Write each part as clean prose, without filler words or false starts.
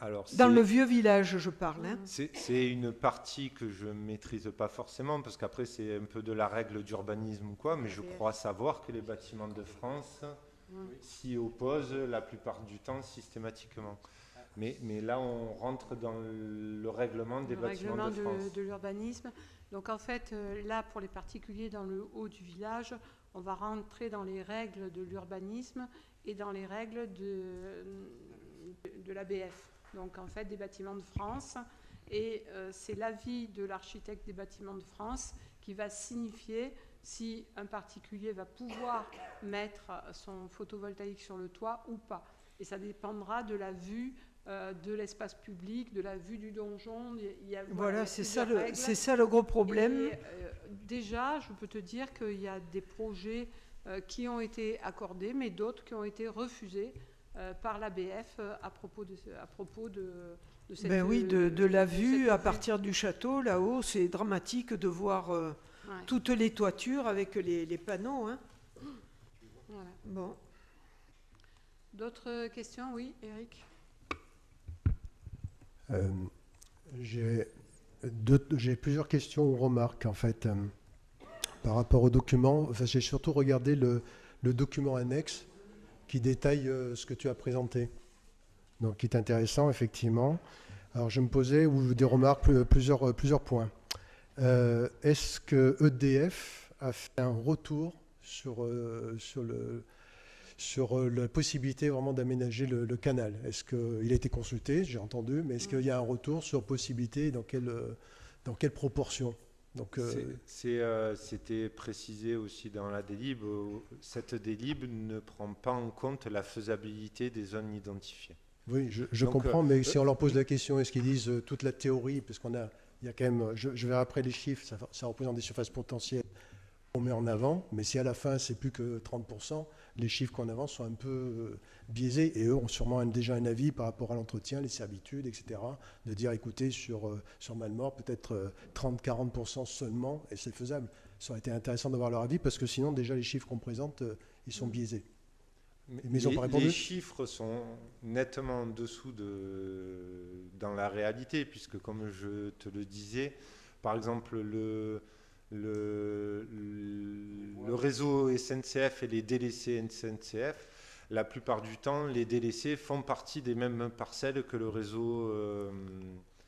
Alors, Dans le vieux village, je parle. Hein. c'est une partie que je ne maîtrise pas forcément, parce qu'après, c'est un peu de la règle d'urbanisme ou quoi, mais je crois savoir que les bâtiments de France s'y opposent la plupart du temps systématiquement. Mais là, on rentre dans le règlement des bâtiments de France. De l'urbanisme. Donc en fait, là, pour les particuliers dans le haut du village, on va rentrer dans les règles de l'urbanisme et dans les règles de l'ABF. Donc en fait, des bâtiments de France. Et c'est l'avis de l'architecte des bâtiments de France qui va signifier si un particulier va pouvoir mettre son photovoltaïque sur le toit ou pas. Et ça dépendra de la vue de l'espace public, de la vue du donjon. Voilà, c'est ça le gros problème. Et, déjà, je peux te dire qu'il y a des projets qui ont été accordés, mais d'autres qui ont été refusés par l'ABF à propos de cette... Ben oui, de la vue à partir du château, là-haut, c'est dramatique de voir toutes les toitures avec les panneaux. Hein. Voilà. Bon. D'autres questions? Oui, Eric? J'ai plusieurs questions ou remarques, en fait, par rapport au document. Enfin, j'ai surtout regardé le document annexe qui détaille ce que tu as présenté. Donc, qui est intéressant, effectivement. Alors, je me posais, ou des remarques, plusieurs points. Est-ce que EDF a fait un retour sur la possibilité vraiment d'aménager le canal? Est-ce qu'il a été consulté? J'ai entendu, mais est-ce qu'il y a un retour sur possibilité? Dans quelle proportion? Donc, c'était précisé aussi dans la délib. Cette délib ne prend pas en compte la faisabilité des zones identifiées. Oui, je comprends, mais si on leur pose la question, est-ce qu'ils disent toute la théorie, parce il y a quand même, je verrai après les chiffres, ça représente des surfaces potentielles qu'on met en avant, mais si à la fin c'est plus que 30%, les chiffres qu'on avance sont un peu biaisés, et eux ont sûrement déjà un avis par rapport à l'entretien, les servitudes, etc., de dire écoutez, sur Malmort, peut-être 30-40% seulement, et c'est faisable. Ça aurait été intéressant d'avoir leur avis, parce que sinon déjà les chiffres qu'on présente, ils sont biaisés. Mais ils ont pas répondu. Les chiffres sont nettement en dessous dans la réalité, puisque comme je te le disais, par exemple, le réseau SNCF et les délaissés SNCF, la plupart du temps, les délaissés font partie des mêmes parcelles que le réseau...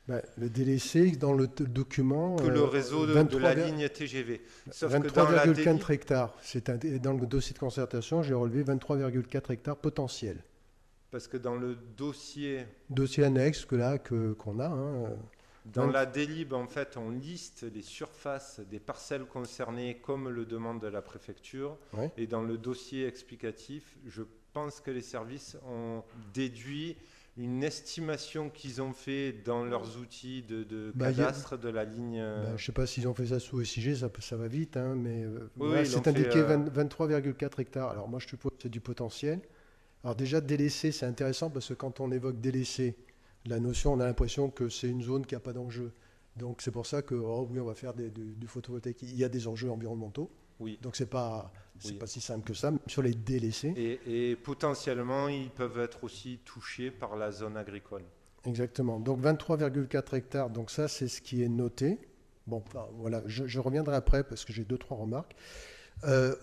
le délaissé, dans le document... Que le réseau de la ligne TGV. 23,4 hectares. Dans le dossier de concertation, j'ai relevé 23,4 hectares potentiels. Parce que dans le dossier... Dossier annexe qu'on a... Dans la délib, en fait, on liste les surfaces des parcelles concernées comme le demande la préfecture. Ouais. Et dans le dossier explicatif, je pense que les services ont déduit une estimation qu'ils ont fait dans leurs outils de cadastre de la ligne... je ne sais pas s'ils ont fait ça sous SIG, ça va vite, hein, mais oui, c'est indiqué 23,4 hectares. Alors moi, je suppose que c'est du potentiel. Alors déjà, délaissé, c'est intéressant parce que quand on évoque délaissé, la notion, on a l'impression que c'est une zone qui n'a pas d'enjeu. Donc c'est pour ça que, oui, on va faire du photovoltaïque. Il y a des enjeux environnementaux. Oui. Donc c'est pas si simple que ça, même sur les délaissés. Et potentiellement, ils peuvent être aussi touchés par la zone agricole. Exactement. Donc 23,4 hectares, donc ça c'est ce qui est noté. Bon, voilà, je reviendrai après parce que j'ai 2-3 remarques.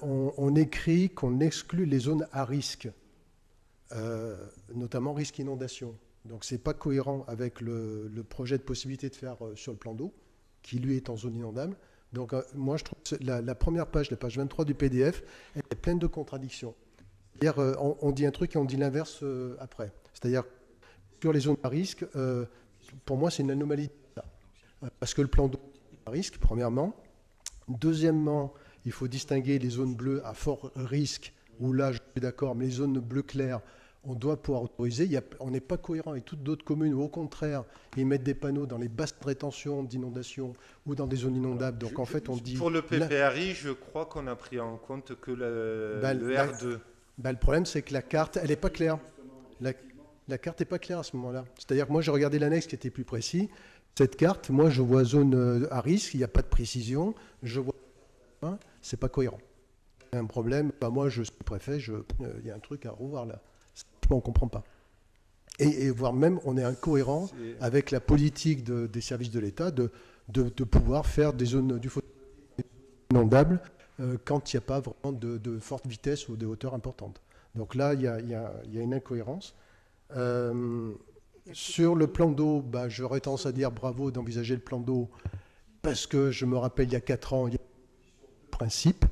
On écrit qu'on exclut les zones à risque, notamment risque inondation. Donc c'est pas cohérent avec le projet de possibilité de faire sur le plan d'eau, qui lui est en zone inondable. Donc moi je trouve que la première page, la page 23 du PDF, elle est pleine de contradictions. C'est-à-dire on dit un truc et on dit l'inverse après. C'est-à-dire sur les zones à risque, pour moi c'est une anomalie. Parce que le plan d'eau est à risque, premièrement. Deuxièmement, il faut distinguer les zones bleues à fort risque, où là je suis d'accord, mais les zones bleues claires, on doit pouvoir autoriser. On n'est pas cohérent avec toutes d'autres communes où, au contraire, ils mettent des panneaux dans les basses rétentions d'inondation ou dans des zones inondables. Donc, en fait, on dit... Pour le PPRI, je crois qu'on a pris en compte que le R2. Le problème, c'est que la carte, elle n'est pas claire. La carte n'est pas claire à ce moment-là. C'est-à-dire que moi, j'ai regardé l'annexe qui était plus précis. Cette carte, moi, je vois zone à risque, il n'y a pas de précision. Je vois... c'est pas cohérent. Il y a un problème. Moi, je suis préfet, il y a un truc à revoir là. On ne comprend pas. Et voire même, on est incohérent avec la politique des services de l'État de pouvoir faire des zones du photovoltaïque inondables quand il n'y a pas vraiment de forte vitesse ou de hauteur importante. Donc là, il y a une incohérence. Sur le plan d'eau, j'aurais tendance à dire bravo d'envisager le plan d'eau parce que je me rappelle, il y a 4 ans, il y a un principe.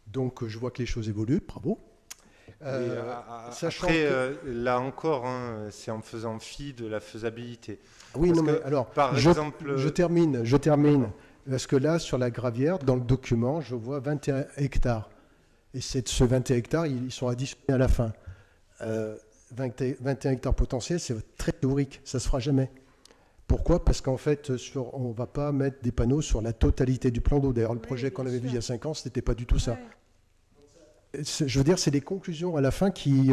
Donc je vois que les choses évoluent, bravo. Là encore, hein, c'est en faisant fi de la faisabilité. Oui, non, mais alors, je termine. Parce que là, sur la gravière, dans le document, je vois 21 hectares. Et ce 21 hectares, ils sont additionnés à la fin. 21 hectares potentiels, c'est très théorique, ça ne se fera jamais. Pourquoi? Parce qu'en fait, on ne va pas mettre des panneaux sur la totalité du plan d'eau. D'ailleurs, le projet qu'on avait vu il y a 5 ans, ce n'était pas du tout ça. Ouais. Je veux dire, c'est des conclusions à la fin qui...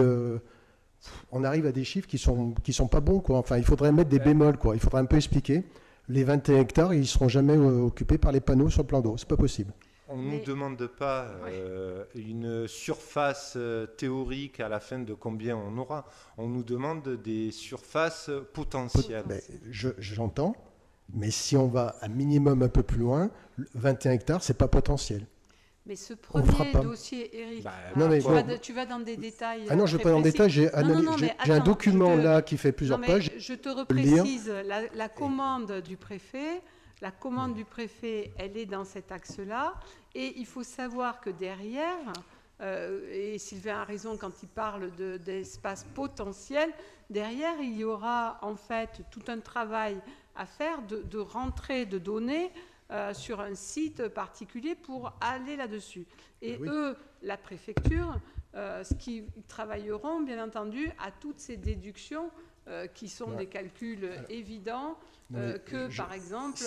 on arrive à des chiffres qui sont pas bons, quoi. Enfin, il faudrait mettre des bémols, quoi. Il faudrait un peu expliquer. Les 21 hectares, ils ne seront jamais occupés par les panneaux sur le plan d'eau. C'est pas possible. On ne nous demande pas une surface théorique à la fin de combien on aura. On nous demande des surfaces potentielles. J'entends, mais si on va un minimum un peu plus loin, 21 hectares, ce n'est pas potentiel. Mais ce premier dossier, Eric, tu vas dans des détails. Ah non, je ne vais pas dans le détail. J'ai un document là qui fait plusieurs pages. Je te reprécise, la commande du préfet. La commande du préfet, elle est dans cet axe-là. Et il faut savoir que derrière, et Sylvain a raison quand il parle d'espace potentiel, derrière, il y aura en fait tout un travail à faire de rentrée de données sur un site particulier pour aller là-dessus. Et eux, la préfecture, ce qu'ils travailleront, bien entendu, à toutes ces déductions qui sont des calculs évidents, par exemple,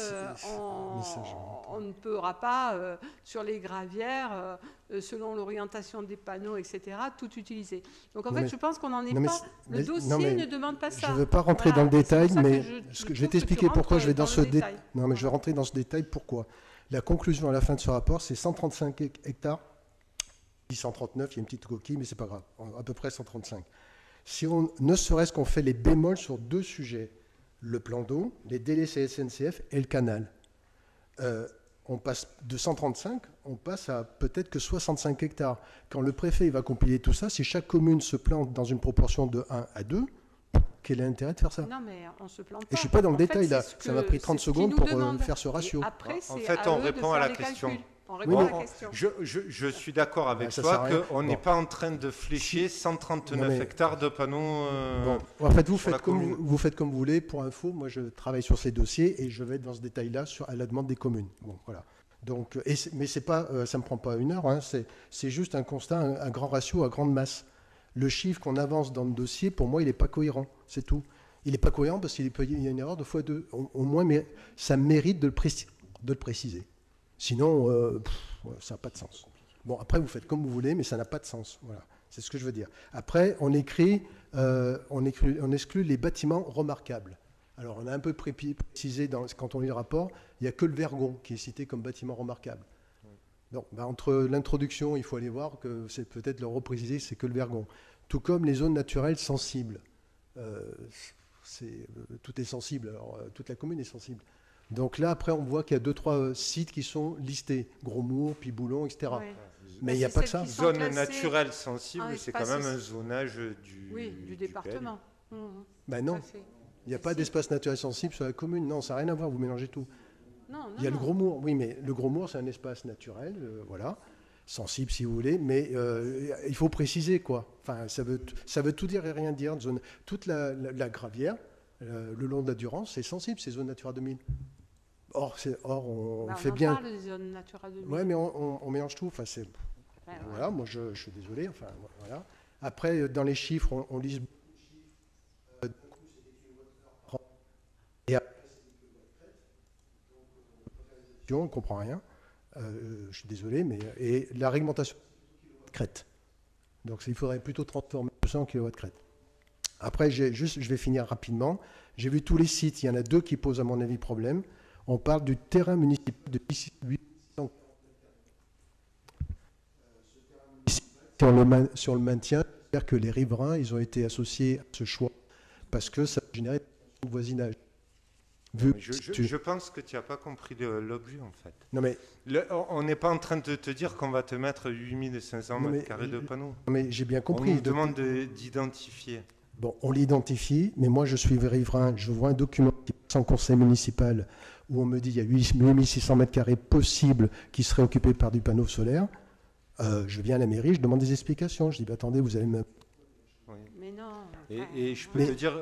on ne pourra pas, sur les gravières, selon l'orientation des panneaux, etc., tout utiliser. Donc en fait, je pense qu'on n'en est pas... Le dossier ne demande pas ça. Je ne veux pas rentrer dans le détail, mais je vais t'expliquer pourquoi je vais dans ce détail. Non, mais je vais rentrer dans ce détail, pourquoi. La conclusion à la fin de ce rapport, c'est 135 hectares. 139, il y a une petite coquille, mais ce n'est pas grave. À peu près 135. Si on, ne serait-ce qu'on fait les bémols sur 2 sujets, le plan d'eau, les délais SNCF et le canal, on passe de 135, on passe à peut-être que 65 hectares. Quand le préfet va compiler tout ça, si chaque commune se plante dans une proportion de 1 à 2, quel est l'intérêt de faire ça? Non, mais on se plante pas. Et je ne suis pas dans le détail là, ça m'a pris 30 secondes pour faire ce ratio. Après, en fait, on répond à la question. Je suis d'accord avec toi qu'on n'est pas en train de flécher 139 hectares de panneaux. En fait, vous faites comme vous voulez. Pour info, moi, je travaille sur ces dossiers et je vais être dans ce détail-là à la demande des communes. Bon, voilà. Donc, mais c'est pas, ça ne me prend pas 1 heure. Hein, c'est juste un constat, un grand ratio à grande masse. Le chiffre qu'on avance dans le dossier, pour moi, il n'est pas cohérent. C'est tout. Il n'est pas cohérent parce qu'il y a une erreur de x2. Au moins, mais ça mérite de le préciser. Sinon, ça n'a pas de sens. Bon, après, vous faites comme vous voulez, mais ça n'a pas de sens. Voilà, c'est ce que je veux dire. Après, on exclut les bâtiments remarquables. Alors, on a un peu précisé, quand on lit le rapport, il n'y a que le Vergon qui est cité comme bâtiment remarquable. Donc, entre l'introduction, il faut aller voir que c'est peut-être le repréciser, c'est que le Vergon. Tout comme les zones naturelles sensibles. Tout est sensible, alors, toute la commune est sensible. Donc là, après, on voit qu'il y a 2-3 sites qui sont listés. Gros-Mour, Piboulon, etc. Oui. Mais il n'y a pas que ça. Zone naturelle sensible, c'est quand même un zonage du département. Ben non, il n'y a pas d'espace naturel sensible sur la commune. Non, ça n'a rien à voir, vous mélangez tout. Il y a le Gros-Mour, oui, mais le Gros-Mour, c'est un espace naturel, voilà, sensible si vous voulez, mais il faut préciser, quoi. Enfin, ça veut tout dire et rien dire. Toute la gravière, le long de la Durance, c'est sensible, c'est zone Natura 2000. Or, on fait bien. On parle des zones Natura 2000. Oui, mais on mélange tout. Enfin, voilà, moi, je suis désolé. Enfin, voilà. Après, dans les chiffres, on lise. Et après, on ne comprend rien. Je suis désolé, mais et la réglementation crête. Donc, il faudrait plutôt transformer 200 kW crête. Après, je vais finir rapidement. J'ai vu tous les sites. Il y en a 2 qui posent, à mon avis, problème. On parle du terrain municipal de 800. Sur le maintien, j'espère que les riverains, ils ont été associés à ce choix parce que ça générait du voisinage. Je pense que tu n'as pas compris l'objet, en fait. Non, mais on n'est pas en train de te dire qu'on va te mettre 8500 mètres carrés de panneaux. Non, mais j'ai bien compris. On nous demande d'identifier. Bon, on l'identifie, mais moi, je suis riverain. Je vois un document sans conseil municipal où on me dit qu'il y a 8600 mètres carrés possibles qui seraient occupés par du panneau solaire. Je viens à la mairie, je demande des explications. Je dis, attendez, vous allez me... Oui. Mais non. Et je peux te dire...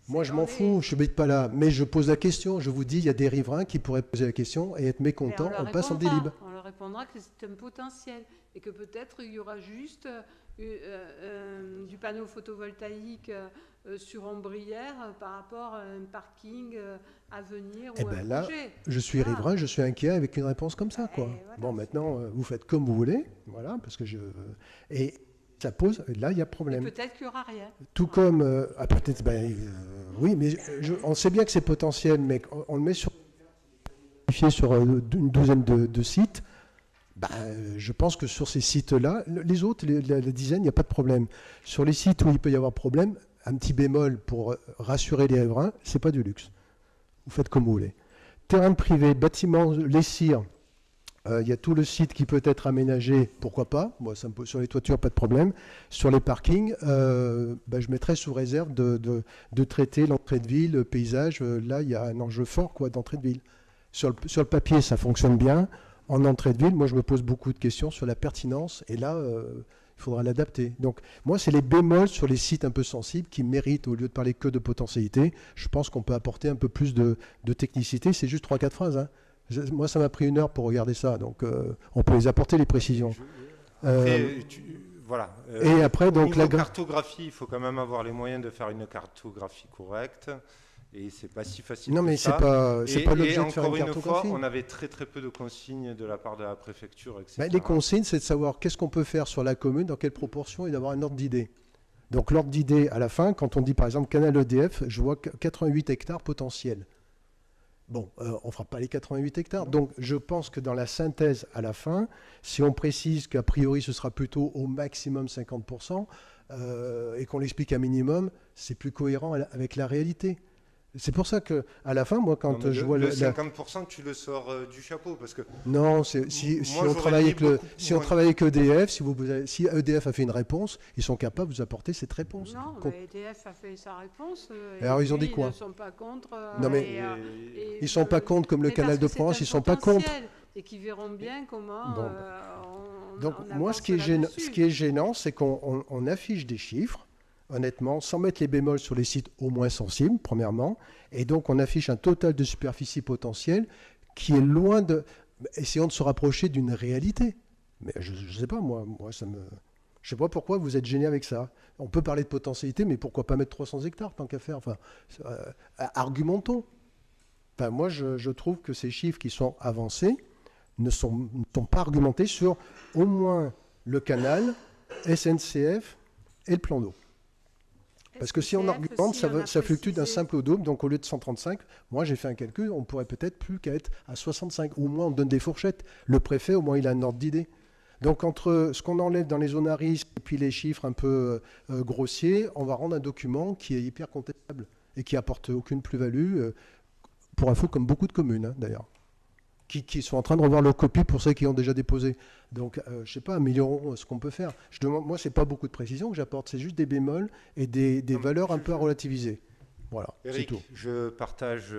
Moi, je m'en fous, je ne m'habite pas là. Mais je pose la question. Je vous dis, il y a des riverains qui pourraient poser la question et être mécontents. On passe en délib. On leur répondra que c'est un potentiel et que peut-être il y aura juste du panneau photovoltaïque sur ombrière par rapport à un parking à venir ou un projet. Je suis riverain, je suis inquiet avec une réponse comme ça, quoi. Voilà, bon, maintenant, vous faites comme vous voulez. Voilà, parce que Et ça pose, là, il y a problème. Peut-être qu'il n'y aura rien. Tout comme, peut-être, oui, mais on sait bien que c'est potentiel, mais on le met sur une douzaine de sites. Je pense que sur ces sites-là, les autres, la dizaine, il n'y a pas de problème. Sur les sites où il peut y avoir problème, un petit bémol pour rassurer les riverains, c'est pas du luxe. Vous faites comme vous voulez. Terrain privé, bâtiment, les cires. Il y a tout le site qui peut être aménagé, pourquoi pas. Moi, sur les toitures, pas de problème. Sur les parkings, je mettrais sous réserve de traiter l'entrée de ville, le paysage. Là, il y a un enjeu fort d'entrée de ville. Sur le papier, ça fonctionne bien. En entrée de ville, moi, je me pose beaucoup de questions sur la pertinence. Et là, il faudra l'adapter. Donc, moi, c'est les bémols sur les sites un peu sensibles qui méritent, au lieu de parler que de potentialité, je pense qu'on peut apporter un peu plus de technicité. C'est juste 3-4 phrases, hein. Moi, ça m'a pris 1 heure pour regarder ça, donc on peut les apporter, les précisions. Voilà. Et après, donc la cartographie, il faut quand même avoir les moyens de faire une cartographie correcte, et c'est pas si facile. Non, mais c'est pas l'objet de faire une cartographie. Encore une fois, on avait très peu de consignes de la part de la préfecture, etc. Les consignes, c'est de savoir qu'est-ce qu'on peut faire sur la commune, dans quelle proportion, et d'avoir un ordre d'idée. Donc l'ordre d'idée, à la fin, quand on dit par exemple canal EDF, je vois 88 hectares potentiels. Bon, on ne fera pas les 88 hectares. Donc, je pense que dans la synthèse à la fin, si on précise qu'a priori, ce sera plutôt au maximum 50%, et qu'on l'explique un minimum, c'est plus cohérent avec la réalité. C'est pour ça qu'à la fin, moi, quand je vois... Le 50%, tu le sors du chapeau, parce que... Non, si on travaille avec EDF, si EDF a fait une réponse, ils sont capables de vous apporter cette réponse. Non, EDF a fait sa réponse. Alors, ils ont dit quoi ? Ils ne sont pas contre. Non, mais ils ne sont pas contre, comme le canal de Provence, ils ne sont pas contre. Et qui verront bien comment... Donc, moi, ce qui est gênant, c'est qu'on affiche des chiffres, honnêtement, sans mettre les bémols sur les sites au moins sensibles, premièrement. Et donc, on affiche un total de superficie potentielle qui est loin de... Essayons de se rapprocher d'une réalité. Mais je ne sais pas, moi ça me... Je ne sais pas pourquoi vous êtes gêné avec ça. On peut parler de potentialité, mais pourquoi pas mettre 300 hectares, tant qu'à faire. Enfin, argumentons. Enfin, moi, je trouve que ces chiffres qui sont avancés ne sont pas argumentés sur au moins le canal, SNCF et le plan d'eau. Parce que si on argumente, ça fluctue d'un simple au double. Donc au lieu de 135, moi j'ai fait un calcul, on pourrait peut-être plus qu'à être à 65. Ou au moins on donne des fourchettes. Le préfet, au moins il a un ordre d'idée. Donc entre ce qu'on enlève dans les zones à risque et puis les chiffres un peu grossiers, on va rendre un document qui est hyper contestable et qui apporte aucune plus-value, pour info comme beaucoup de communes d'ailleurs, qui sont en train de revoir leur copie pour ceux qui ont déjà déposé. Donc, je ne sais pas, améliorons ce qu'on peut faire. Moi, ce n'est pas beaucoup de précision que j'apporte, c'est juste des bémols et des valeurs un peu à relativiser. Voilà, Eric, c'est tout. Je partage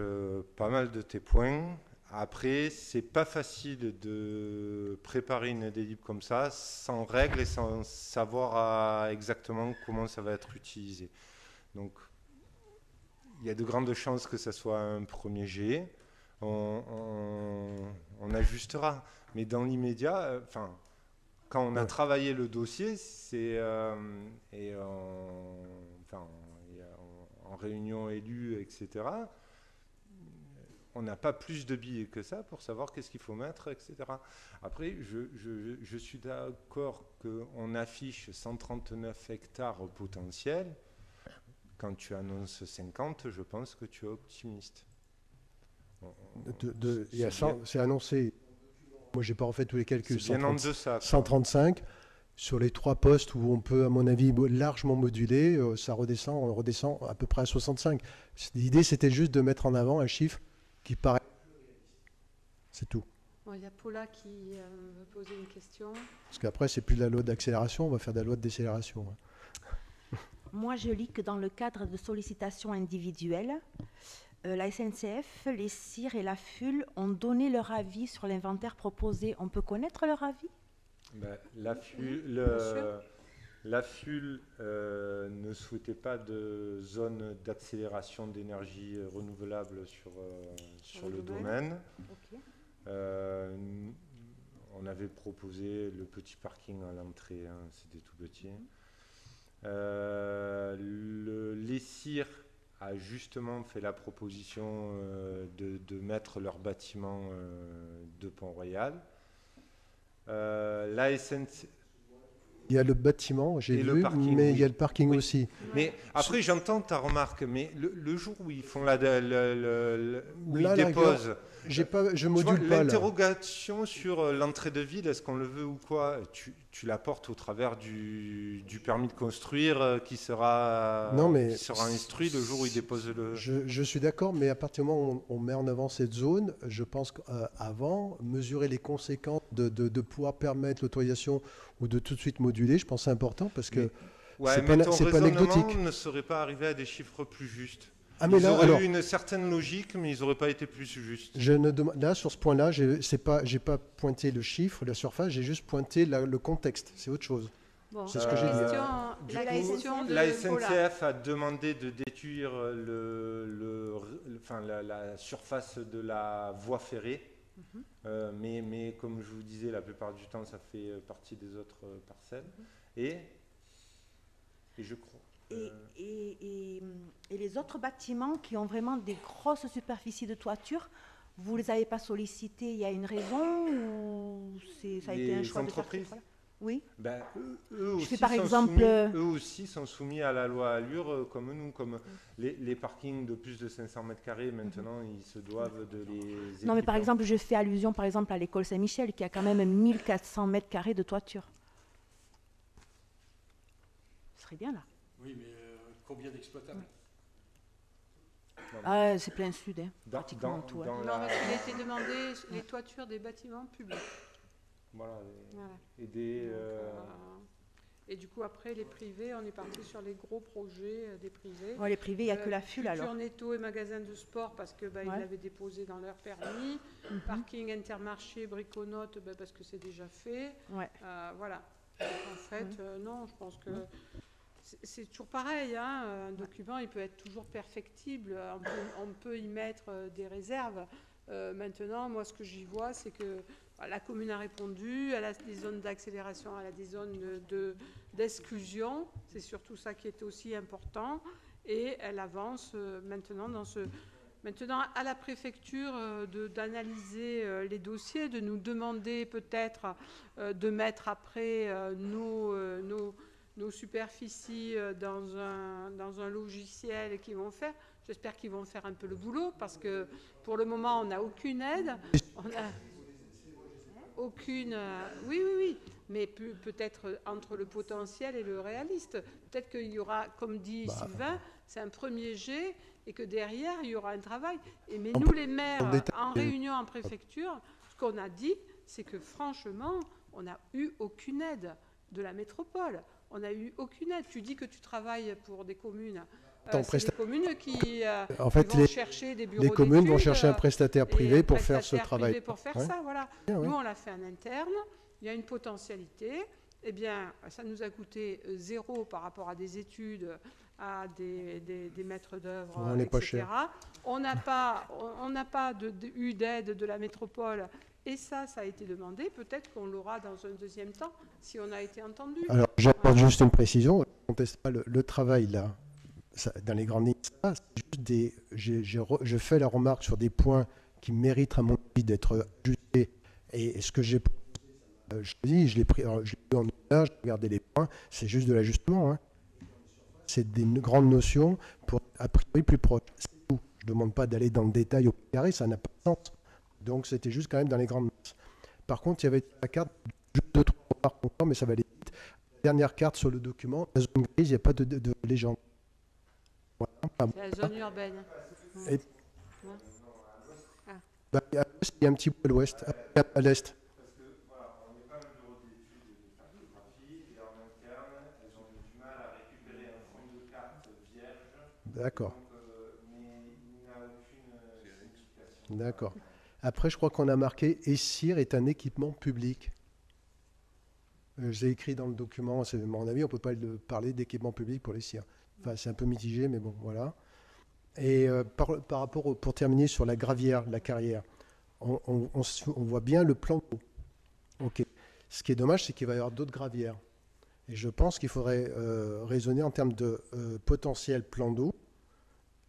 pas mal de tes points. Après, c'est pas facile de préparer une délib comme ça, sans règles et sans savoir exactement comment ça va être utilisé. Donc, il y a de grandes chances que ça soit un premier jet. On ajustera. Mais dans l'immédiat, quand on a travaillé le dossier, en réunion élue, etc., on n'a pas plus de billets que ça pour savoir qu'est-ce qu'il faut mettre, etc. Après, je suis d'accord qu'on affiche 139 hectares potentiels. Quand tu annonces 50, je pense que tu es optimiste. C'est annoncé. Moi, j'ai pas refait tous les calculs. C'est bien en deçà. 135. Sur les 3 postes où on peut, à mon avis, largement moduler, on redescend à peu près à 65. L'idée, c'était juste de mettre en avant un chiffre qui paraît... C'est tout. Bon, il y a Paula qui veut poser une question. Parce qu'après, c'est plus de la loi d'accélération, on va faire de la loi de décélération. Moi, je lis que dans le cadre de sollicitations individuelles, la SNCF, les CIR et la FUL ont donné leur avis sur l'inventaire proposé. On peut connaître leur avis ? La FUL ne souhaitait pas de zone d'accélération d'énergie renouvelable sur le domaine. Okay. On avait proposé le petit parking à l'entrée, hein, c'était tout petit. L'ESIR a justement fait la proposition de mettre leur bâtiment de Pont-Royal. La SNCF... Il y a le bâtiment, j'ai vu, mais il y a le parking aussi. Mais après, j'entends ta remarque, mais le jour où ils font où ils déposent... je module pas. L'interrogation sur l'entrée de ville, est-ce qu'on le veut ou quoi, tu la portes au travers du permis de construire qui sera instruit le jour où ils déposent le... Je suis d'accord, mais à partir du moment où on met en avant cette zone, je pense qu'avant, mesurer les conséquences de pouvoir permettre l'autorisation ou de tout de suite moduler, je pense que c'est important parce que c'est pas anecdotique. Ton ne serait pas arrivé à des chiffres plus justes. Ils auraient eu une certaine logique, mais ils n'auraient pas été plus justes. Là, sur ce point-là, j'ai pas pointé le chiffre, la surface, j'ai juste pointé le contexte. C'est autre chose. Bon, c'est ce que j'ai dit. La SNCF a demandé de détruire la surface de la voie ferrée. Mais comme je vous disais, la plupart du temps, ça fait partie des autres parcelles. Et je crois... Et les autres bâtiments qui ont vraiment des grosses superficies de toiture, vous ne les avez pas sollicités, il y a une raison ou ça a été un choix entreprises. De oui. Eux aussi sont soumis à la loi Allure comme nous, comme les parkings de plus de 500 mètres carrés. Maintenant, ils se doivent de les équiper. Non, mais par exemple, je fais allusion par exemple à l'école Saint-Michel qui a quand même 1400 mètres carrés de toiture. Ce serait bien là. Oui, mais combien d'exploitables ? C'est plein sud, hein, pratiquement tout. Non, parce qu'il a été demandé les toitures des bâtiments publics. Voilà. Et du coup, après, les privés, on est parti sur les gros projets des privés. Les privés, il n'y a que la FUL alors. Netto et magasins de sport parce qu'ils l'avaient déposé dans leur permis. Parking Intermarché, Briconote, parce que c'est déjà fait. Voilà. Donc, en fait, non, je pense que... C'est toujours pareil, hein, un document il peut être toujours perfectible, on peut y mettre des réserves. Maintenant, moi ce que j'y vois, c'est que la commune a répondu, elle a des zones d'accélération, elle a des zones d'exclusion, c'est surtout ça qui est aussi important, et elle avance maintenant Maintenant, à la préfecture d'analyser les dossiers, de nous demander peut-être de mettre après nos superficies dans un logiciel qu'ils vont faire. J'espère qu'ils vont faire un peu le boulot parce que pour le moment, on n'a aucune aide. On a aucune... Oui. Mais peut-être entre le potentiel et le réaliste. Peut-être qu'il y aura, comme dit Sylvain, c'est un premier jet et que derrière, il y aura un travail. Mais nous, les maires, en réunion en préfecture, ce qu'on a dit, c'est que franchement, on n'a eu aucune aide de la métropole. On n'a eu aucune aide. Tu dis que tu travailles pour des communes. C'est des communes qui vont chercher des bureaux d'études. Les communes vont chercher un prestataire privé pour faire ce travail. Pour faire ça, voilà. Nous, on l'a fait en interne. Il y a une potentialité. Eh bien, ça nous a coûté 0 par rapport à des études, à des maîtres d'œuvre, etc. On n'a pas eu d'aide de la métropole. Et ça a été demandé. Peut-être qu'on l'aura dans un deuxième temps, si on a été entendu. Alors, j'apporte juste une précision. Je ne conteste pas le travail, là. Ça, dans les grandes lignes, c'est juste je fais la remarque sur des points qui méritent, à mon avis, d'être ajustés. Et ce que j'ai choisi, je l'ai pris en otage, j'ai regardé les points, c'est juste de l'ajustement. Hein. C'est des grandes notions pour, a priori, plus proches. C'est tout. Je ne demande pas d'aller dans le détail au carré, ça n'a pas de sens. Donc, c'était juste quand même dans les grandes masses. Par contre, il y avait la carte, juste 2-3 par contre, mais ça va aller vite. dernière carte sur le document, la zone grise, il n'y a pas de légende. Voilà. C'est la zone urbaine. Et, bah, il y a un petit bout à l'ouest, à l'est. D'accord. D'accord. Après, je crois qu'on a marqué « ESSIR est un équipement public ». J'ai écrit dans le document, c'est mon avis, on ne peut pas parler d'équipement public pour les CIR. Enfin, c'est un peu mitigé, mais bon, voilà. Et par rapport, pour terminer sur la gravière, la carrière, on voit bien le plan d'eau. Okay. Ce qui est dommage, c'est qu'il va y avoir d'autres gravières. Et je pense qu'il faudrait raisonner en termes de potentiel plan d'eau,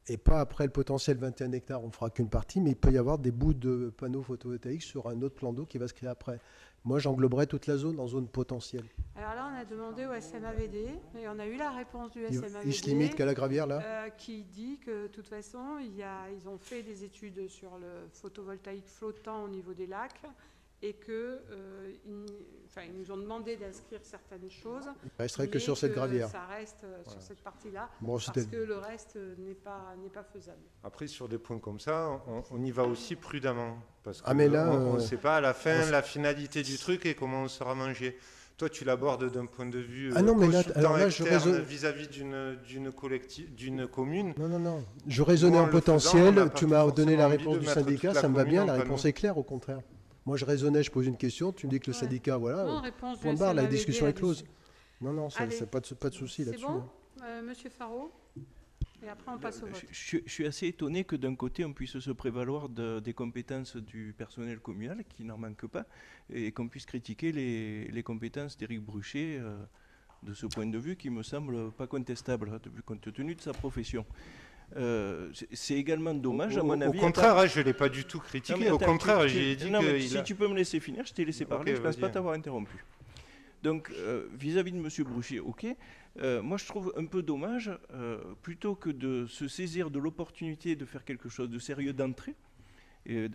et pas après le potentiel 21 hectares, on ne fera qu'une partie, mais il peut y avoir des bouts de panneaux photovoltaïques sur un autre plan d'eau qui va se créer après. Moi, j'engloberais toute la zone en zone potentielle. Alors là, on a demandé au SMAVD, et on a eu la réponse du SMAVD. Il se limite qu'à la gravière, là qui dit que, de toute façon, ils ont fait des études sur le photovoltaïque flottant au niveau des lacs, et qu'ils nous ont demandé d'inscrire certaines choses. Il ne resterait que sur cette gravière. Ça reste sur cette partie-là, bon, parce que le reste n'est pas faisable. Après, sur des points comme ça, on y va aussi prudemment. Parce qu'on ne sait pas à la fin la finalité du truc et comment on sera mangé. Toi, tu l'abordes d'un point de vue externe vis-à-vis d'une commune. Non. Je raisonnais en potentiel, tu m'as donné la réponse du syndicat, ça me va bien, la réponse est claire, au contraire. Moi, je raisonnais, je pose une question, tu me dis que le syndicat, voilà, point barre, la discussion est close. Non, c'est pas de souci là-dessus. C'est bon, Monsieur Faraud, et après on passe au vote. Je suis assez étonné que d'un côté, on puisse se prévaloir des compétences du personnel communal, qui n'en manquent pas, et qu'on puisse critiquer les compétences d'Éric Bruchet, de ce point de vue, qui me semble pas contestable, compte tenu de sa profession. C'est également dommage, à mon avis. Au contraire, je ne l'ai pas du tout critiqué. Au contraire, j'ai dit que... Si tu peux me laisser finir, je t'ai laissé parler, je ne pense pas t'avoir interrompu. Donc, vis-à-vis de M. Bruchet, ok. Moi, je trouve un peu dommage, plutôt que de se saisir de l'opportunité de faire quelque chose de sérieux d'entrée.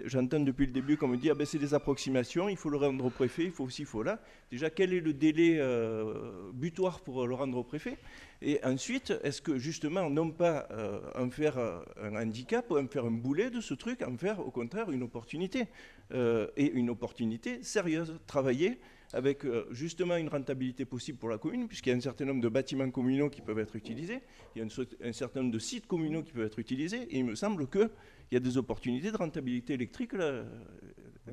J'entends depuis le début qu'on me dit c'est des approximations, il faut le rendre au préfet, il faut aussi, il faut là. Déjà, quel est le délai butoir pour le rendre au préfet? Et ensuite, est-ce que justement, non pas en faire un handicap, en faire un boulet de ce truc, en faire au contraire une opportunité, et une opportunité sérieuse, travailler avec justement une rentabilité possible pour la commune, puisqu'il y a un certain nombre de bâtiments communaux qui peuvent être utilisés, il y a un certain nombre de sites communaux qui peuvent être utilisés, et il me semble qu'il y a des opportunités de rentabilité électrique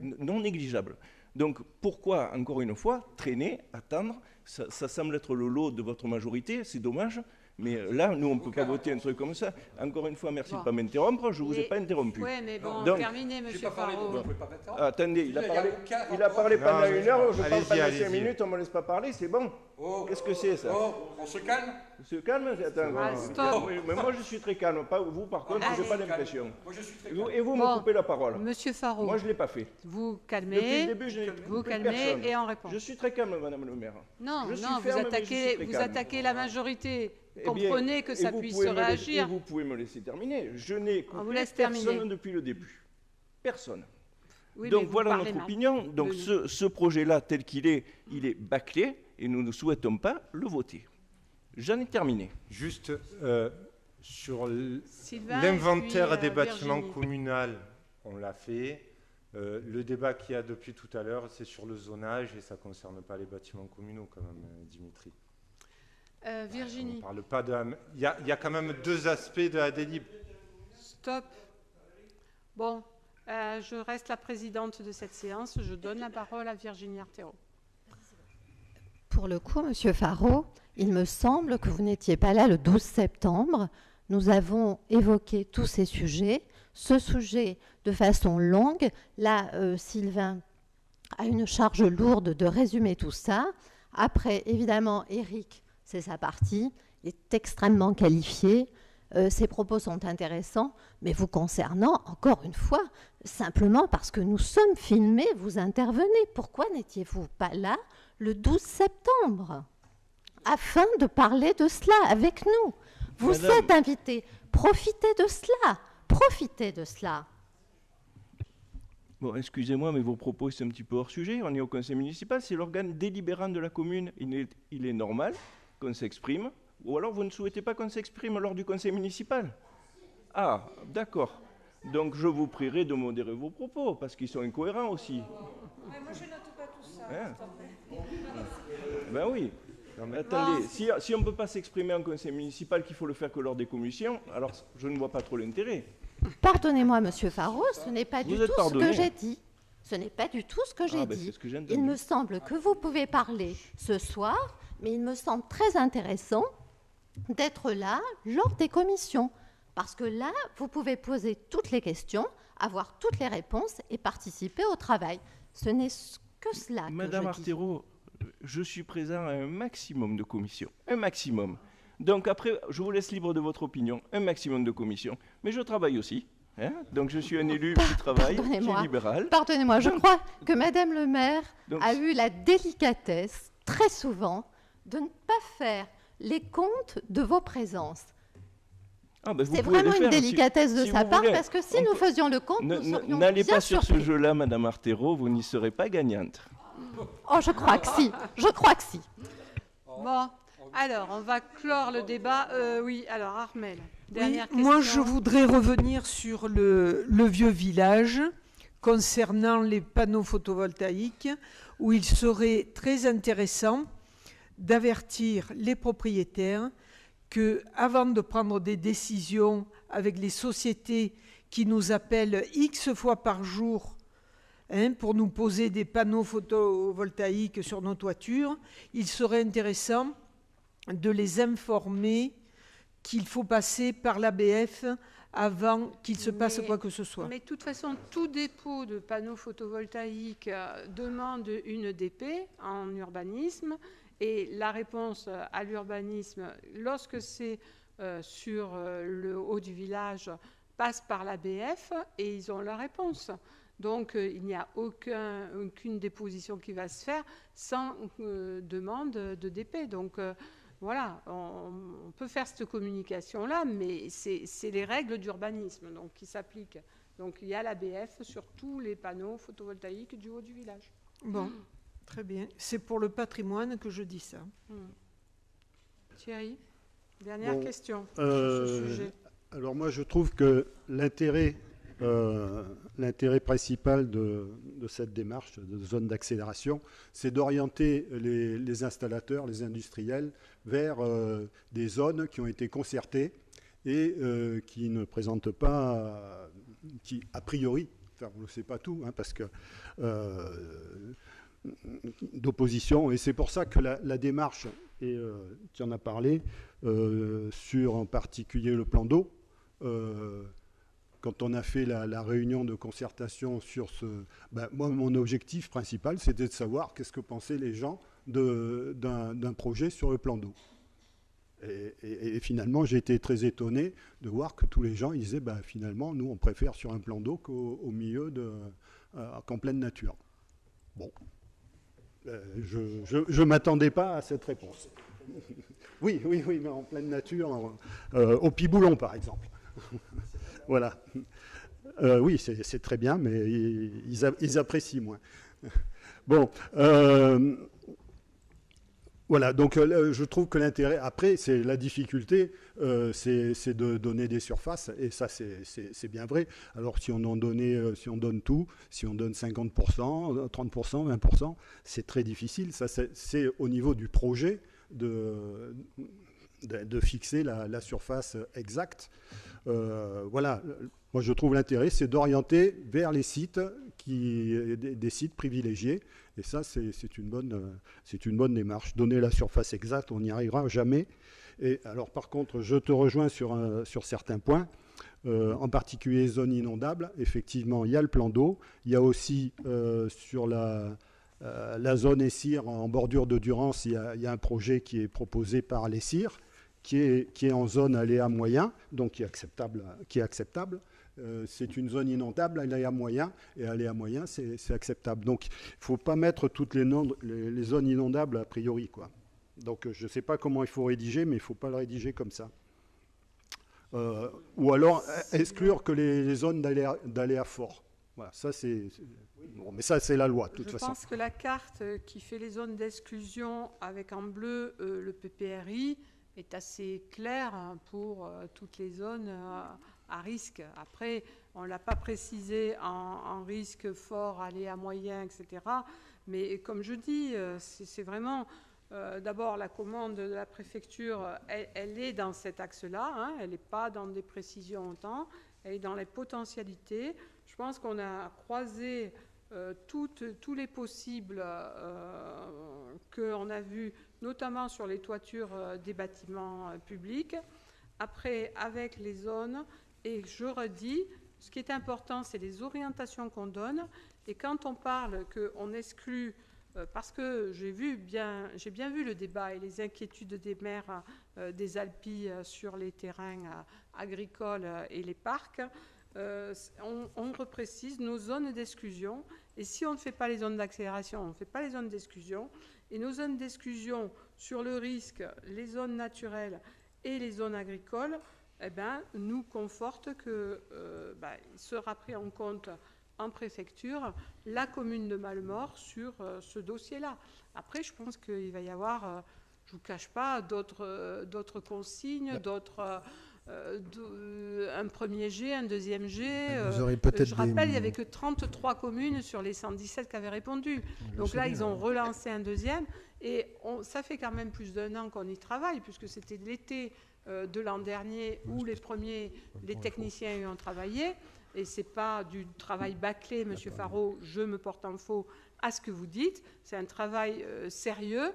non négligeables. Donc pourquoi, encore une fois, traîner, attendre? Ça semble être le lot de votre majorité, c'est dommage. Mais là, nous, on ne peut pas voter un truc comme ça. Encore une fois, merci de ne pas m'interrompre, je ne vous ai pas interrompu. Oui, mais bon, terminez, M. Faraud. Attendez, il a parlé pendant 1 heure, je parle pendant 5 minutes, on ne me laisse pas parler, c'est bon. Qu'est-ce que c'est, ça? On se calme? On se calme? Attends, mais moi, je suis très calme. Pas vous, par contre, je n'ai pas l'impression. Moi, je suis très calme. Et vous me coupez la parole. Monsieur Faraud. Moi, je ne l'ai pas fait. Vous calmez. Depuis le début, je n'ai vous calmez et on répond. Je suis très calme, Madame le maire. Non, vous attaquez la majorité. Comprenez que ça puisse réagir. Et vous pouvez me laisser terminer. Je n'ai coupé personne depuis le début. Personne. Oui, donc voilà notre opinion. Donc ce projet-là, tel qu'il est, il est bâclé et nous ne souhaitons pas le voter. J'en ai terminé. Juste sur l'inventaire des bâtiments communaux, on l'a fait. Le débat qu'il y a depuis tout à l'heure, c'est sur le zonage et ça ne concerne pas les bâtiments communaux quand même, Dimitri. Virginie. On parle pas de. Il y a quand même 2 aspects de la délib. Stop. Bon, je reste la présidente de cette séance. Je donne la parole à Virginie Artero. Pour le coup, Monsieur Faraud, il me semble que vous n'étiez pas là le 12 septembre. Nous avons évoqué tous ces sujets. Ce sujet de façon longue. Là, Sylvain a une charge lourde de résumer tout ça. Après, évidemment, Éric, c'est sa partie, il est extrêmement qualifié, ses propos sont intéressants, mais vous concernant, encore une fois, simplement parce que nous sommes filmés, vous intervenez. Pourquoi n'étiez-vous pas là le 12 septembre afin de parler de cela avec nous? Vous êtes invités, profitez de cela, profitez de cela. Bon, excusez-moi, mais vos propos, c'est un petit peu hors sujet. On est au conseil municipal, c'est l'organe délibérant de la commune. Il est normal qu'on s'exprime. Ou alors, vous ne souhaitez pas qu'on s'exprime lors du conseil municipal? Ah, d'accord. Donc, je vous prierai de modérer vos propos, parce qu'ils sont incohérents aussi. Moi, je note pas tout ça. Hein? Ben oui. Non, mais attendez, si on ne peut pas s'exprimer en conseil municipal, qu'il faut le faire que lors des commissions, alors je ne vois pas trop l'intérêt. Pardonnez-moi, Monsieur Faro, ce n'est pas du tout ce que j'ai dit. Ce n'est pas du tout ce que j'ai dit. Il me semble que vous pouvez parler ce soir, mais il me semble très intéressant d'être là lors des commissions. Parce que là, vous pouvez poser toutes les questions, avoir toutes les réponses et participer au travail. Ce n'est que cela Madame que je Artero, je suis présent à un maximum de commissions. Un maximum. Donc après, je vous laisse libre de votre opinion. Un maximum de commissions. Mais je travaille aussi. Hein, donc je suis un élu qui travaille, qui est libéral. Pardonnez-moi, je crois que Madame le maire a eu la délicatesse, très souvent, de ne pas faire les comptes de vos présences. Ah ben c'est vraiment une délicatesse de sa part, parce que si nous faisions le compte, nous serions n'allez bien pas sur surpris. ce jeu-là, Madame Artero, vous n'y serez pas gagnante. Oh, je crois que si. Je crois que si. Bon, alors, on va clore le débat. Oui, alors, Armelle, dernière question. Moi, je voudrais revenir sur le vieux village concernant les panneaux photovoltaïques, où il serait très intéressant d'avertir les propriétaires que, avant de prendre des décisions avec les sociétés qui nous appellent X fois par jour pour nous poser des panneaux photovoltaïques sur nos toitures, il serait intéressant de les informer qu'il faut passer par l'ABF avant qu'il se passe quoi que ce soit. Mais de toute façon, tout dépôt de panneaux photovoltaïques demande une DP en urbanisme. Et la réponse à l'urbanisme, lorsque c'est sur le haut du village, passe par l'ABF et ils ont la réponse. Donc, il n'y a aucune déposition qui va se faire sans demande de DP. Donc, voilà, on peut faire cette communication-là, mais c'est les règles d'urbanisme qui s'appliquent. Donc, il y a l'ABF sur tous les panneaux photovoltaïques du haut du village. Bon. Très bien. C'est pour le patrimoine que je dis ça. Thierry, dernière question sur ce sujet. Alors moi, je trouve que l'intérêt principal de cette démarche de zone d'accélération, c'est d'orienter les installateurs, les industriels, vers des zones qui ont été concertées et qui ne présentent pas, qui a priori, enfin on ne sait pas tout, parce que d'opposition, et c'est pour ça que la démarche, et tu en as parlé, sur en particulier le plan d'eau, quand on a fait la réunion de concertation sur ce... moi, mon objectif principal, c'était de savoir qu'est-ce que pensaient les gens d'un projet sur le plan d'eau. Et finalement, j'ai été très étonné de voir que tous les gens ils disaient, finalement, nous, on préfère sur un plan d'eau qu'au milieu qu'en pleine nature. Bon. Je ne m'attendais pas à cette réponse. Oui, mais en pleine nature, au Piboulon, par exemple. Voilà. Oui, c'est très bien, mais ils apprécient moins. Bon. Voilà, donc je trouve que l'intérêt, après, c'est la difficulté, c'est de donner des surfaces, et ça, c'est bien vrai. Alors, si on donne tout, si on donne 50%, 30%, 20%, c'est très difficile. Ça, c'est au niveau du projet de fixer la surface exacte. Voilà, moi, je trouve l'intérêt, c'est d'orienter vers les sites, des sites privilégiés. Et ça, c'est une bonne démarche. Donner la surface exacte, on n'y arrivera jamais. Et alors, par contre, je te rejoins sur certains points, en particulier les zones inondables. Effectivement, il y a le plan d'eau. Il y a aussi sur la zone Essir, en bordure de Durance, il y a un projet qui est proposé par l'Essir, qui est en zone aléa moyen, donc qui est acceptable. C'est une zone inondable, aléa moyen, et aléa moyen, c'est acceptable. Donc, il ne faut pas mettre toutes les zones inondables a priori, quoi. Donc, je ne sais pas comment il faut rédiger, mais il ne faut pas le rédiger comme ça. Ou alors, exclure que les zones d'aléa fort. Voilà, ça c'est bon, mais ça c'est la loi de toute façon. Je pense que la carte qui fait les zones d'exclusion avec en bleu le PPRI est assez claire pour toutes les zones à risque. Après, on ne l'a pas précisé en risque fort, aléa moyen, etc. Mais comme je dis, c'est vraiment... D'abord, la commande de la préfecture, elle est dans cet axe-là, hein, elle n'est pas dans des précisions autant, elle est dans les potentialités. Je pense qu'on a croisé tous les possibles qu'on a vus, notamment sur les toitures des bâtiments publics. Après, avec les zones, et je redis, ce qui est important, c'est les orientations qu'on donne. Et quand on parle qu'on exclut... Parce que j'ai bien vu le débat et les inquiétudes des maires des Alpilles sur les terrains agricoles et les parcs. On reprécise nos zones d'exclusion. Et si on ne fait pas les zones d'accélération, on ne fait pas les zones d'exclusion. Et nos zones d'exclusion sur le risque, les zones naturelles et les zones agricoles, eh ben, nous confortent qu'il sera pris en compte en préfecture, la commune de Malemort sur ce dossier-là. Après, je pense qu'il va y avoir, je ne vous cache pas, d'autres consignes, un premier G, un deuxième G. Je rappelle, il n'y avait que 33 communes sur les 117 qui avaient répondu. Donc là, ils ont relancé un deuxième. Et ça fait quand même plus d'1 an qu'on y travaille, puisque c'était l'été de l'an dernier où les techniciens y ont travaillé. Et ce n'est pas du travail bâclé, M. Faraud, je me porte en faux à ce que vous dites. C'est un travail sérieux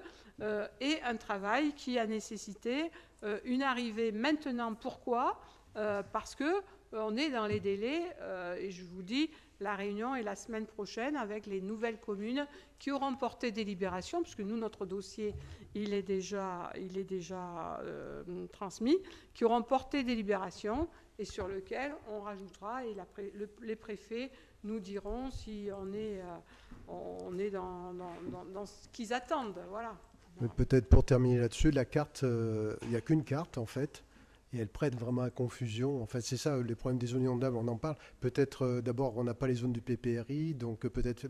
et un travail qui a nécessité une arrivée maintenant. Pourquoi ? Parce qu'on est dans les délais, et je vous dis, la réunion est la semaine prochaine avec les nouvelles communes qui auront porté délibération, puisque nous, notre dossier, il est déjà transmis, qui auront porté délibération, et sur lequel on rajoutera, et les préfets nous diront si on est dans ce qu'ils attendent. Voilà. Peut-être pour terminer là-dessus, la carte, il n'y a qu'une carte en fait, et elle prête vraiment à confusion. En fait, c'est ça, les problèmes des zones inondables, on en parle. Peut-être, d'abord, on n'a pas les zones du PPRI, donc peut-être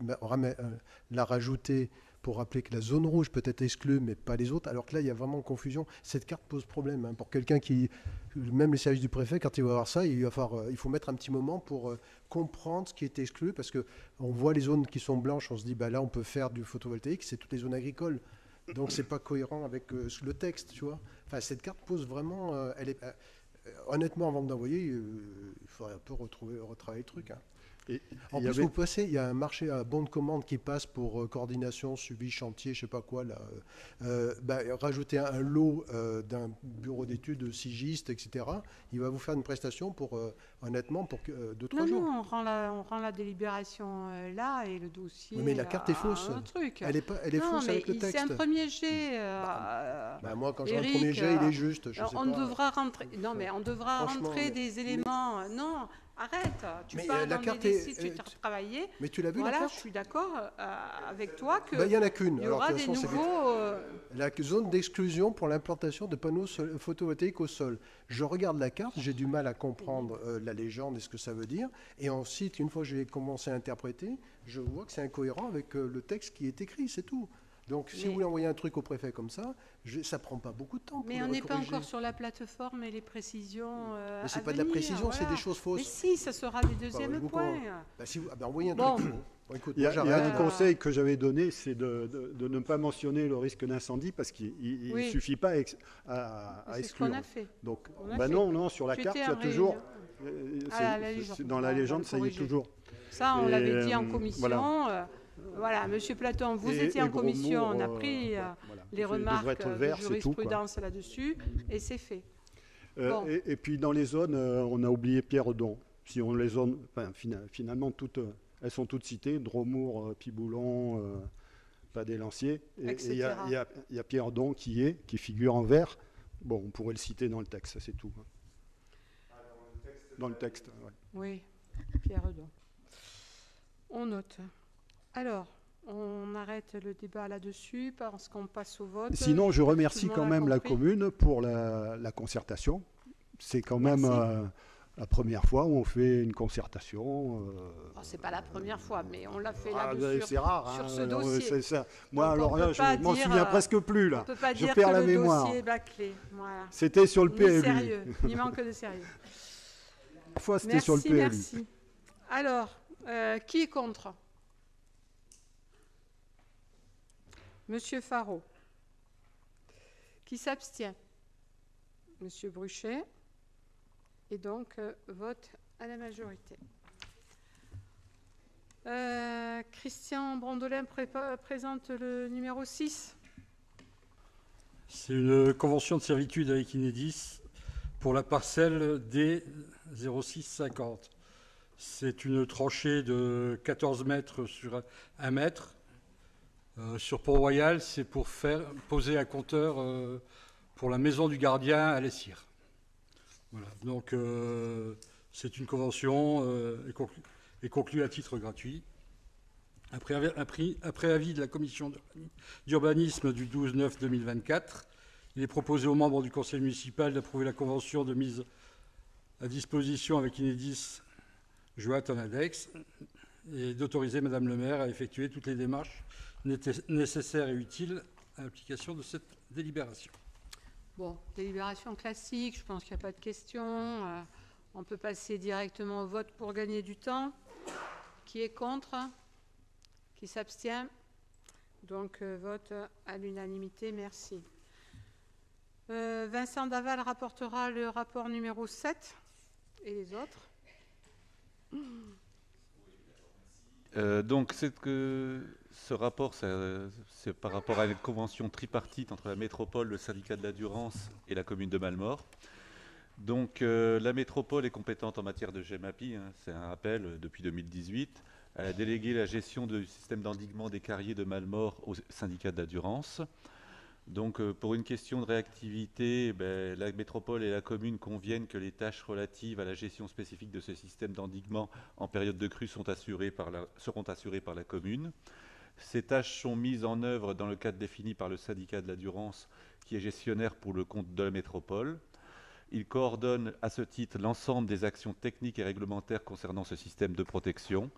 la rajouter pour rappeler que la zone rouge peut être exclue, mais pas les autres, alors que là, il y a vraiment confusion. Cette carte pose problème. Hein, pour quelqu'un qui... Même les services du préfet, quand il va voir ça, il faut mettre un petit moment pour comprendre ce qui est exclu, parce qu'on voit les zones qui sont blanches, on se dit, là, on peut faire du photovoltaïque, c'est toutes les zones agricoles. Donc, ce n'est pas cohérent avec le texte, tu vois. Enfin, cette carte pose vraiment... honnêtement, avant de l'envoyer, il faudrait un peu retravailler le truc. Hein. Et en plus, vous passez, il y a un marché à bon de commande qui passe pour coordination, suivi, chantier, je ne sais pas quoi, là. Rajouter un lot d'un bureau d'études sigiste, etc. Il va vous faire une prestation pour, honnêtement, pour 2-3 jours. Non, on rend la délibération là et le dossier. Mais la carte est fausse. Elle est fausse avec le texte. C'est un premier jet. Moi, quand j'ai un premier jet, il est juste. Devra rentrer. Non, mais on devra rentrer des éléments. Non. Arrête, tu parles dans des sites, tu as travaillé. Mais tu l'as vu, voilà, la carte ? Je suis d'accord avec toi que il y en a qu'une. Il y aura des nouveaux... La zone d'exclusion pour l'implantation de panneaux photovoltaïques au sol. Je regarde la carte, j'ai du mal à comprendre la légende et ce que ça veut dire. Et ensuite, une fois que j'ai commencé à interpréter, je vois que c'est incohérent avec le texte qui est écrit, c'est tout. Donc, si vous voulez envoyer un truc au préfet comme ça, ça ne prend pas beaucoup de temps pour mais on n'est pas encore sur la plateforme et les précisions mais ce n'est pas de la précision, voilà. C'est des choses fausses. Mais si, ça sera des deuxièmes points. Envoyez un truc. Bon, écoute, il y a un conseil que j'avais donné, c'est de ne pas mentionner le risque d'incendie parce qu'il ne suffit pas à exclure. C'est ce qu'on a fait. Donc, non, sur la carte, il y a toujours... dans la légende, ça y est toujours. Ça, on l'avait dit en commission... Voilà, Monsieur Platon, vous étiez en commission, on a pris les remarques de jurisprudence là-dessus, et c'est fait. Et puis dans les zones, on a oublié Pierredon. Si on les zones, finalement, elles sont toutes citées, Dromour, Piboulon, Pas-des-Lanciers. Et il y a Pierredon qui figure en vert. Bon, on pourrait le citer dans le texte, c'est tout. Dans le texte, ouais. Oui, Pierredon. On note. Alors, on arrête le débat là-dessus parce qu'on passe au vote. Sinon, je remercie quand même la commune pour la concertation. C'est quand même la première fois où on fait une concertation. C'est pas la première fois, mais on l'a fait c'est rare, sur hein, ce dossier. Ça. Moi, alors là, je m'en souviens presque plus. Là. On peut pas je dire perds que la le mémoire. dossier est bâclé. Voilà. C'était sur le PLU. Sérieux. Il manque de sérieux. Fois, c'était sur le PLU. Merci. Alors, qui est contre? Monsieur Faraud. Qui s'abstient? Monsieur Bruchet. Et donc, vote à la majorité. Christian Brandolin présente le numéro 6. C'est une convention de servitude avec Enedis pour la parcelle D0650. C'est une tranchée de 14 mètres sur 1 mètre. Sur Port-Royal, c'est pour poser un compteur pour la maison du gardien à Lessire. Voilà. Donc, c'est une convention est conclue à titre gratuit. Après avis de la commission d'urbanisme du 12/9/2024, il est proposé aux membres du conseil municipal d'approuver la convention de mise à disposition avec Enedis jointe en index et d'autoriser Madame le maire à effectuer toutes les démarches nécessaires et utiles à l'application de cette délibération. Bon, délibération classique, je pense qu'il n'y a pas de questions. On peut passer directement au vote pour gagner du temps. Qui est contre? Qui s'abstient? Donc, vote à l'unanimité, merci. Vincent Daval rapportera le rapport numéro 7 et les autres. Donc, ce rapport, c'est par rapport à une convention tripartite entre la métropole, le syndicat de la Durance et la commune de Mallemort. Donc, la métropole est compétente en matière de GEMAPI, hein, c'est un rappel, depuis 2018. Elle a délégué la gestion du système d'endiguement des carriers de Mallemort au syndicat de la Durance. Donc, pour une question de réactivité, la métropole et la commune conviennent que les tâches relatives à la gestion spécifique de ce système d'endiguement en période de crue seront assurées par la commune. Ces tâches sont mises en œuvre dans le cadre défini par le syndicat de la Durance, qui est gestionnaire pour le compte de la métropole. Il coordonne à ce titre l'ensemble des actions techniques et réglementaires concernant ce système de protection.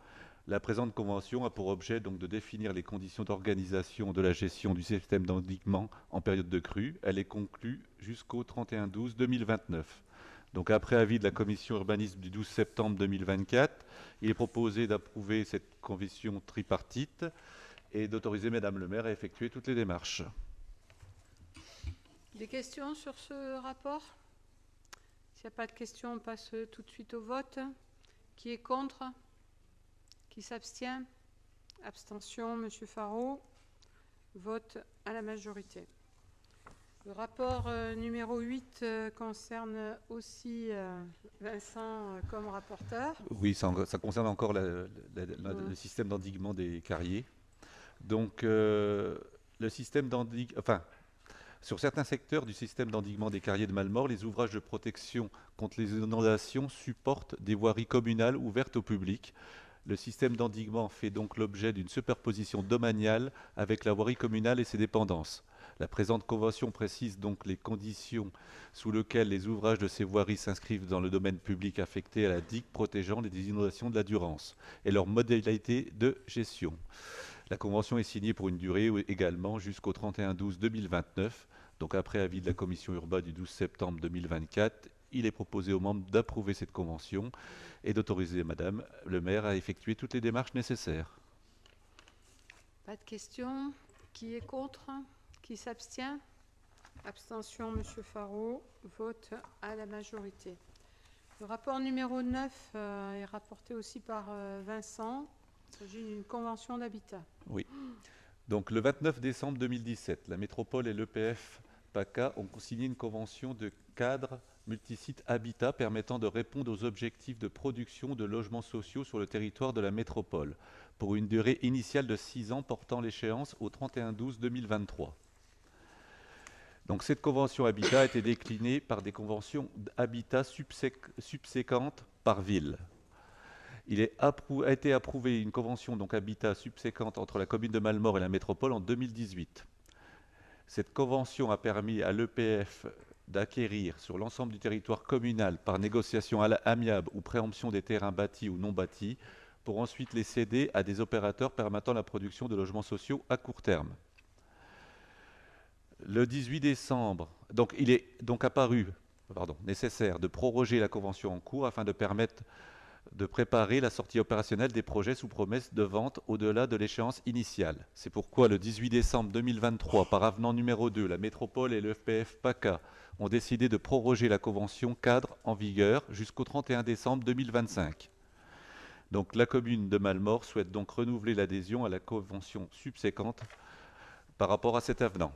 La présente convention a pour objet donc de définir les conditions d'organisation de la gestion du système d'endiguement en période de crue. Elle est conclue jusqu'au 31/12/2029. Donc après avis de la commission urbanisme du 12 septembre 2024, il est proposé d'approuver cette convention tripartite et d'autoriser Madame le maire à effectuer toutes les démarches. Des questions sur ce rapport? S'il n'y a pas de questions, on passe tout de suite au vote. Qui est contre? Qui s'abstient? Abstention, Monsieur Faraud. Vote à la majorité. Le rapport numéro 8 concerne aussi Vincent comme rapporteur. Oui, ça concerne encore le système d'endiguement des carriers. Donc, le système d'endiguement... Enfin, sur certains secteurs du système d'endiguement des carriers de Mallemort, les ouvrages de protection contre les inondations supportent des voiries communales ouvertes au public. Le système d'endiguement fait donc l'objet d'une superposition domaniale avec la voirie communale et ses dépendances. La présente convention précise donc les conditions sous lesquelles les ouvrages de ces voiries s'inscrivent dans le domaine public affecté à la digue protégeant les inondations de la Durance et leurs modalités de gestion. La convention est signée pour une durée également jusqu'au 31/12/2029. Donc après avis de la commission urbaine du 12 septembre 2024, il est proposé aux membres d'approuver cette convention et d'autoriser Madame le maire à effectuer toutes les démarches nécessaires. Pas de questions. Qui est contre? Qui s'abstient? Abstention, Monsieur Faraud. Vote à la majorité. Le rapport numéro 9 est rapporté aussi par Vincent. Il s'agit d'une convention d'habitat. Oui. Donc le 29 décembre 2017, la métropole et l'EPF PACA ont signé une convention de cadre multisite habitat permettant de répondre aux objectifs de production de logements sociaux sur le territoire de la métropole pour une durée initiale de 6 ans portant l'échéance au 31/12/2023. Donc cette convention habitat a été déclinée par des conventions habitat subséquentes par ville. A été approuvée une convention donc habitat subséquente entre la commune de Mallemort et la métropole en 2018. Cette convention a permis à l'EPF d'acquérir sur l'ensemble du territoire communal par négociation amiable ou préemption des terrains bâtis ou non bâtis pour ensuite les céder à des opérateurs permettant la production de logements sociaux à court terme. Le 18 décembre, donc il est donc apparu nécessaire de proroger la convention en cours afin de permettre de préparer la sortie opérationnelle des projets sous promesse de vente au-delà de l'échéance initiale. C'est pourquoi le 18 décembre 2023, par avenant numéro 2, la métropole et le FPF PACA ont décidé de proroger la convention cadre en vigueur jusqu'au 31 décembre 2025. Donc la commune de Malmort souhaite donc renouveler l'adhésion à la convention subséquente par rapport à cet avenant.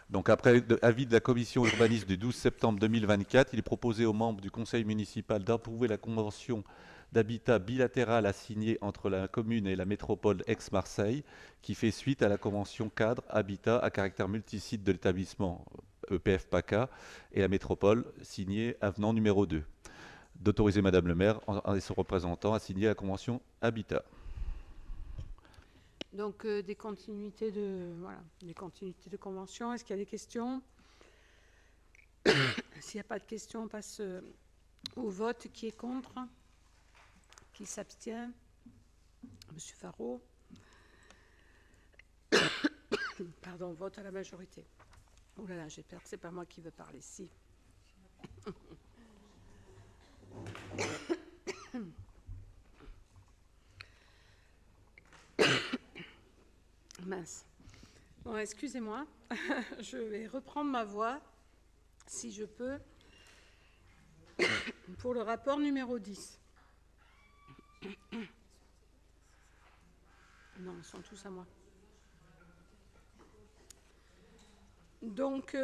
Donc après avis de la commission urbanisme du 12 septembre 2024, il est proposé aux membres du conseil municipal d'approuver la convention d'habitat bilatérale à signer entre la commune et la métropole Aix-Marseille, qui fait suite à la convention cadre habitat à caractère multisite de l'établissement EPF PACA et la métropole signée avenant numéro 2. D'autoriser Madame le maire et son représentant à signer la convention habitat. Donc des continuités de convention. Est-ce qu'il y a des questions? S'il n'y a pas de questions, on passe au vote. Qui est contre? Qui s'abstient? Monsieur Faraud. Pardon, vote à la majorité. Oh là là, j'ai peur que c'est pas moi qui veux parler. Si. Mince. Bon, excusez-moi, je vais reprendre ma voix, si je peux, pour le rapport numéro 10. Non, ils sont tous à moi. Donc,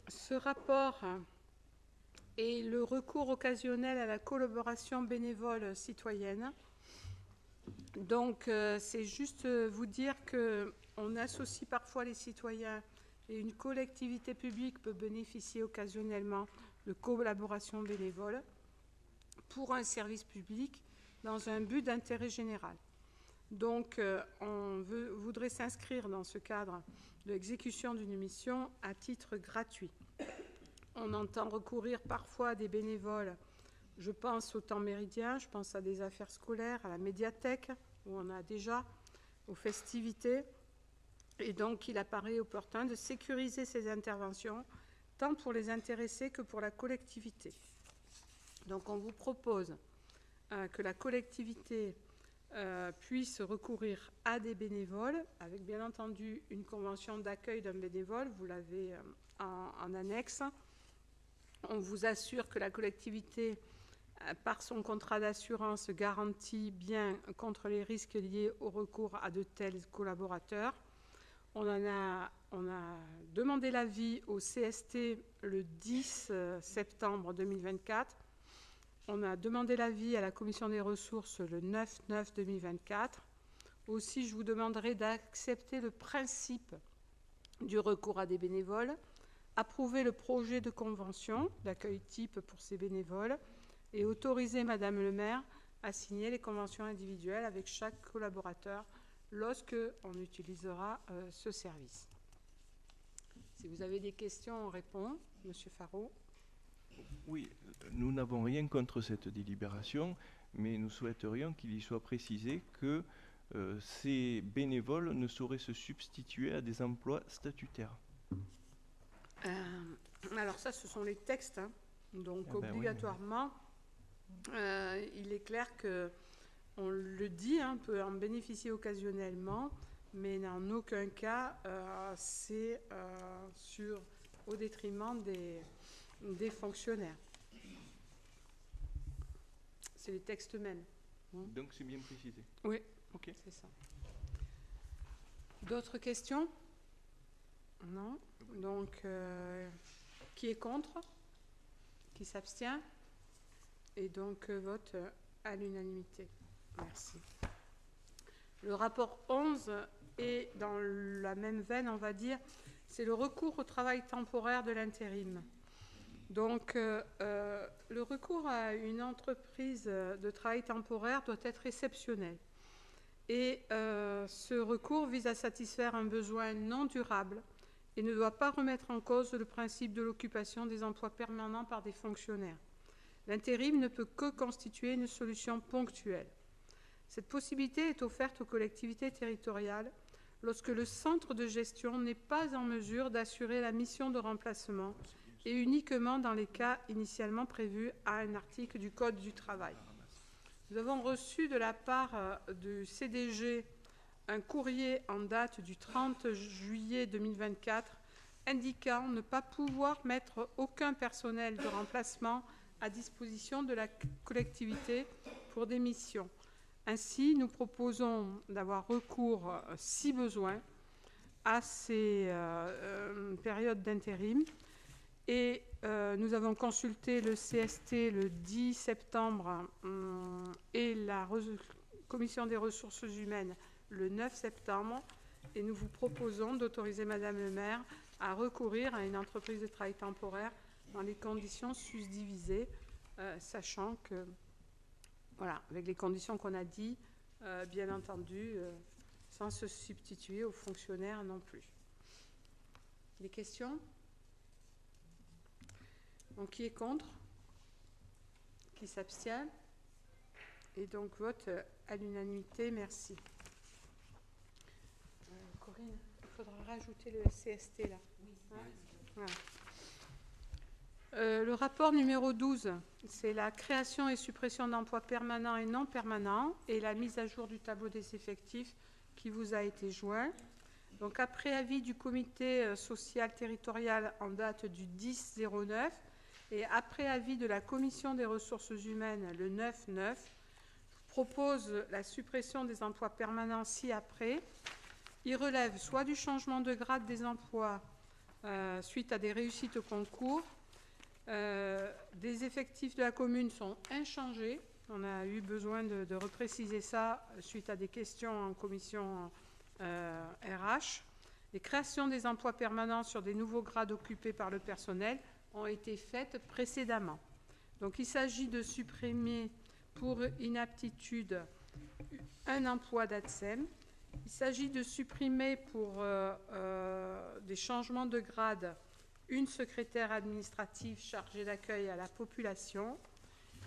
ce rapport est le recours occasionnel à la collaboration bénévole citoyenne. Donc, c'est juste vous dire qu'on associe parfois les citoyens et une collectivité publique peut bénéficier occasionnellement de collaboration bénévole pour un service public dans un but d'intérêt général. Donc, on voudrait s'inscrire dans ce cadre de l'exécution d'une mission à titre gratuit. On entend recourir parfois à des bénévoles. Je pense au temps méridien, je pense à des affaires scolaires, à la médiathèque, où on a déjà, aux festivités. Et donc, il apparaît opportun de sécuriser ces interventions, tant pour les intéressés que pour la collectivité. Donc, on vous propose que la collectivité puisse recourir à des bénévoles, avec bien entendu une convention d'accueil d'un bénévole, vous l'avez en annexe. On vous assure que la collectivité, par son contrat d'assurance, garantit bien contre les risques liés au recours à de tels collaborateurs. On a demandé l'avis au CST le 10 septembre 2024. On a demandé l'avis à la Commission des ressources le 9/9/2024. Aussi, je vous demanderai d'accepter le principe du recours à des bénévoles, approuver le projet de convention d'accueil type pour ces bénévoles et autoriser Madame le maire à signer les conventions individuelles avec chaque collaborateur lorsque on utilisera ce service. Si vous avez des questions, on répond. Monsieur Faraud. Oui, nous n'avons rien contre cette délibération, mais nous souhaiterions qu'il y soit précisé que ces bénévoles ne sauraient se substituer à des emplois statutaires. Alors ça, ce sont les textes, hein. Donc obligatoirement, il est clair qu'on le dit, hein, peut en bénéficier occasionnellement, mais en aucun cas c'est au détriment des fonctionnaires. C'est les textes mêmes. Donc c'est bien précisé. Oui, okay. C'est ça. D'autres questions? Non. Donc, qui est contre? Qui s'abstient? Et donc, vote à l'unanimité. Merci. Le rapport 11 est dans la même veine, on va dire. C'est le recours au travail temporaire de l'intérim. Donc, le recours à une entreprise de travail temporaire doit être exceptionnel. Et ce recours vise à satisfaire un besoin non durable et ne doit pas remettre en cause le principe de l'occupation des emplois permanents par des fonctionnaires. L'intérim ne peut que constituer une solution ponctuelle. Cette possibilité est offerte aux collectivités territoriales lorsque le centre de gestion n'est pas en mesure d'assurer la mission de remplacement et uniquement dans les cas initialement prévus à un article du Code du travail. Nous avons reçu de la part du CDG un courrier en date du 30 juillet 2024 indiquant ne pas pouvoir mettre aucun personnel de remplacement à disposition de la collectivité pour des missions. Ainsi, nous proposons d'avoir recours, si besoin, à ces périodes d'intérim. Et nous avons consulté le CST le 10 septembre et la Commission des ressources humaines le 9 septembre. Et nous vous proposons d'autoriser Madame le maire à recourir à une entreprise de travail temporaire dans les conditions susdivisées, sachant que, voilà, avec les conditions qu'on a dit, bien entendu, sans se substituer aux fonctionnaires non plus. Des questions ? Donc, qui est contre? Qui s'abstient? Et donc, vote à l'unanimité. Merci. Corinne, il faudra rajouter le CST là. Oui. Hein? Voilà. Le rapport numéro 12, c'est la création et suppression d'emplois permanents et non permanents et la mise à jour du tableau des effectifs qui vous a été joint. Donc, après avis du comité social territorial en date du 10-09 et après avis de la commission des ressources humaines le 9-9, propose la suppression des emplois permanents ci-après. Il relève soit du changement de grade des emplois suite à des réussites au concours. Des effectifs de la commune sont inchangés. On a eu besoin de repréciser ça suite à des questions en commission RH. Les créations des emplois permanents sur des nouveaux grades occupés par le personnel ont été faites précédemment. Donc il s'agit de supprimer pour inaptitude un emploi d'ATSEM. Il s'agit de supprimer pour des changements de grade une secrétaire administrative chargée d'accueil à la population.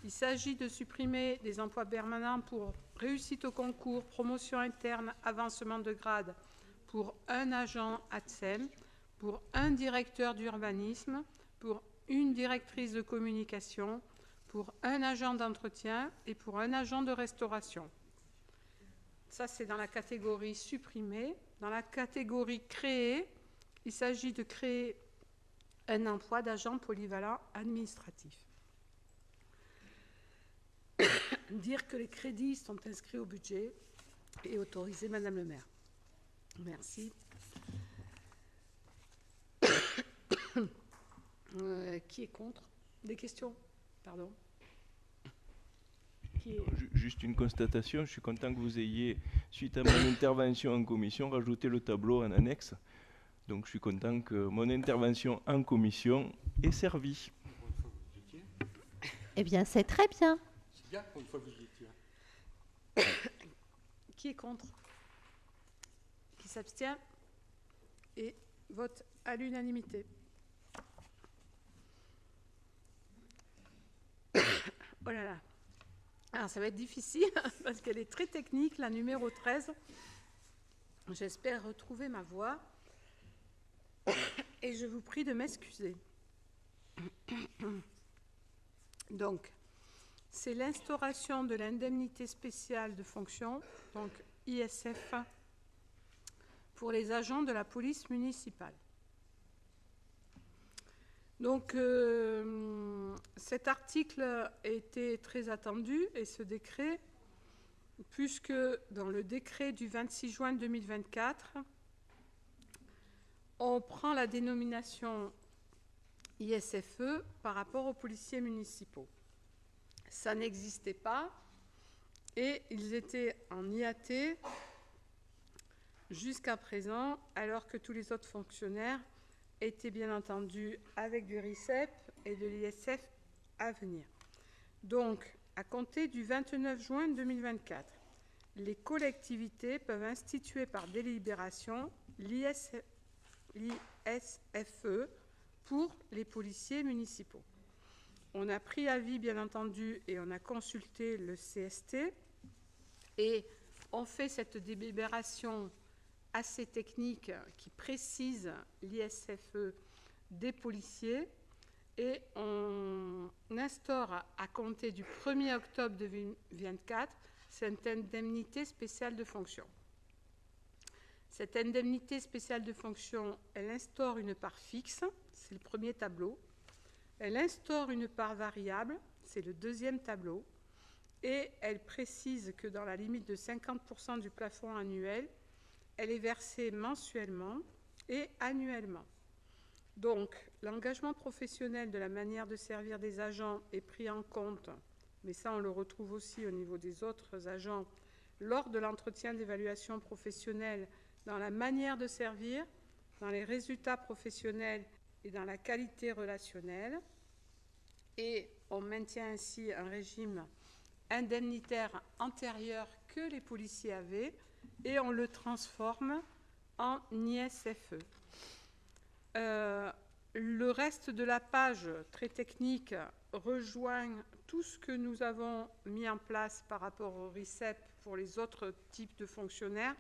Il s'agit de supprimer des emplois permanents pour réussite au concours, promotion interne, avancement de grade pour un agent ATSEM, pour un directeur d'urbanisme, pour une directrice de communication, pour un agent d'entretien et pour un agent de restauration. Ça, c'est dans la catégorie supprimée. Dans la catégorie créée, il s'agit de créer un emploi d'agent polyvalent administratif. Dire que les crédits sont inscrits au budget et autoriser Madame le maire. Merci. Qui est contre? Des questions? Pardon. Juste une constatation, je suis content que vous ayez, suite à mon intervention en commission, rajouté le tableau en annexe. Donc je suis content que mon intervention en commission ait servi. Eh bien, c'est très bien. C'est bien pour une fois que vous y étiez. Qui est contre? Qui s'abstient? Et vote à l'unanimité. Oh là là. Alors, ça va être difficile parce qu'elle est très technique, la numéro 13. J'espère retrouver ma voix. Et je vous prie de m'excuser. Donc, c'est l'instauration de l'indemnité spéciale de fonction, donc ISF, pour les agents de la police municipale. Donc, cet article était très attendu et ce décret, puisque dans le décret du 26 juin 2024, on prend la dénomination ISFE par rapport aux policiers municipaux. Ça n'existait pas et ils étaient en IAT jusqu'à présent, alors que tous les autres fonctionnaires étaient bien entendu avec du RICEP et de l'ISF à venir. Donc, à compter du 29 juin 2024, les collectivités peuvent instituer par délibération l'ISF l'ISFE pour les policiers municipaux. On a pris avis, bien entendu, et on a consulté le CST, et on fait cette délibération assez technique qui précise l'ISFE des policiers, et on instaure à compter du 1er octobre 2024 cette indemnité spéciale de fonction. Cette indemnité spéciale de fonction, elle instaure une part fixe, c'est le premier tableau. Elle instaure une part variable, c'est le deuxième tableau. Et elle précise que dans la limite de 50% du plafond annuel, elle est versée mensuellement et annuellement. Donc, l'engagement professionnel de la manière de servir des agents est pris en compte, mais ça on le retrouve aussi au niveau des autres agents, lors de l'entretien d'évaluation professionnelle, dans la manière de servir, dans les résultats professionnels et dans la qualité relationnelle. Et on maintient ainsi un régime indemnitaire antérieur que les policiers avaient et on le transforme en ISFE. Le reste de la page, très technique, rejoint tout ce que nous avons mis en place par rapport au RICEP pour les autres types de fonctionnaires,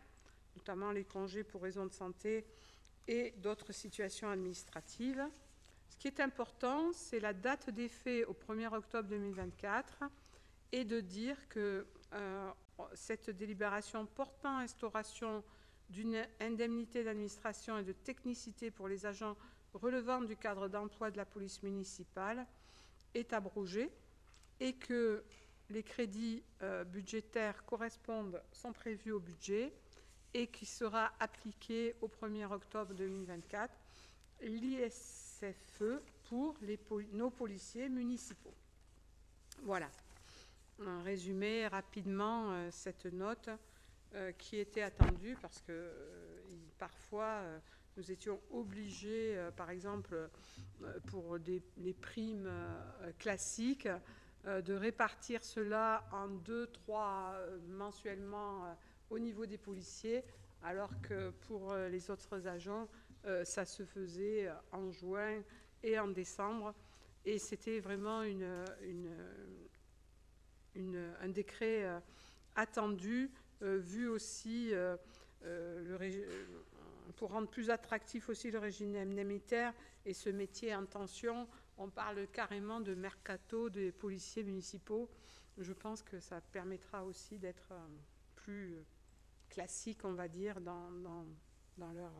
notamment les congés pour raison de santé et d'autres situations administratives. Ce qui est important, c'est la date d'effet au 1er octobre 2024 et de dire que cette délibération portant instauration d'une indemnité d'administration et de technicité pour les agents relevant du cadre d'emploi de la police municipale est abrogée et que les crédits budgétaires sont prévus au budget et qui sera appliqué au 1er octobre 2024, l'ISFE pour nos policiers municipaux. Voilà. Un résumé rapidement cette note qui était attendue parce que parfois nous étions obligés, par exemple pour les primes classiques, de répartir cela en 2-3 mensuellement au niveau des policiers, alors que pour les autres agents, ça se faisait en juin et en décembre. Et c'était vraiment un décret attendu, vu aussi pour rendre plus attractif aussi le régime indemnitaire et ce métier en tension. On parle carrément de mercato des policiers municipaux. Je pense que ça permettra aussi d'être plus classique, on va dire, dans leur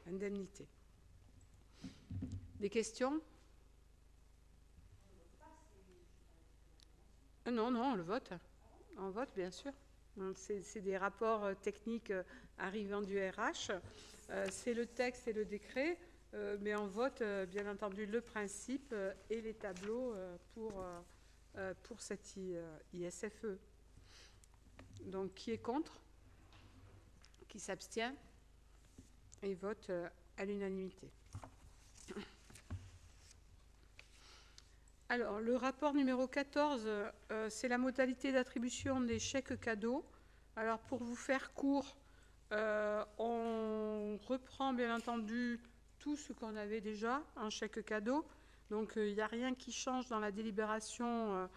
indemnité. Des questions ? Non, on le vote. On vote, bien sûr. C'est des rapports techniques arrivant du RH. C'est le texte et le décret, mais on vote, bien entendu, le principe et les tableaux pour cette ISFE. Donc, qui est contre ? Qui s'abstient ? Et vote à l'unanimité. Alors, le rapport numéro 14, c'est la modalité d'attribution des chèques cadeaux. Alors, pour vous faire court, on reprend bien entendu tout ce qu'on avait déjà en chèque cadeau. Donc, il n'y a rien qui change dans la délibération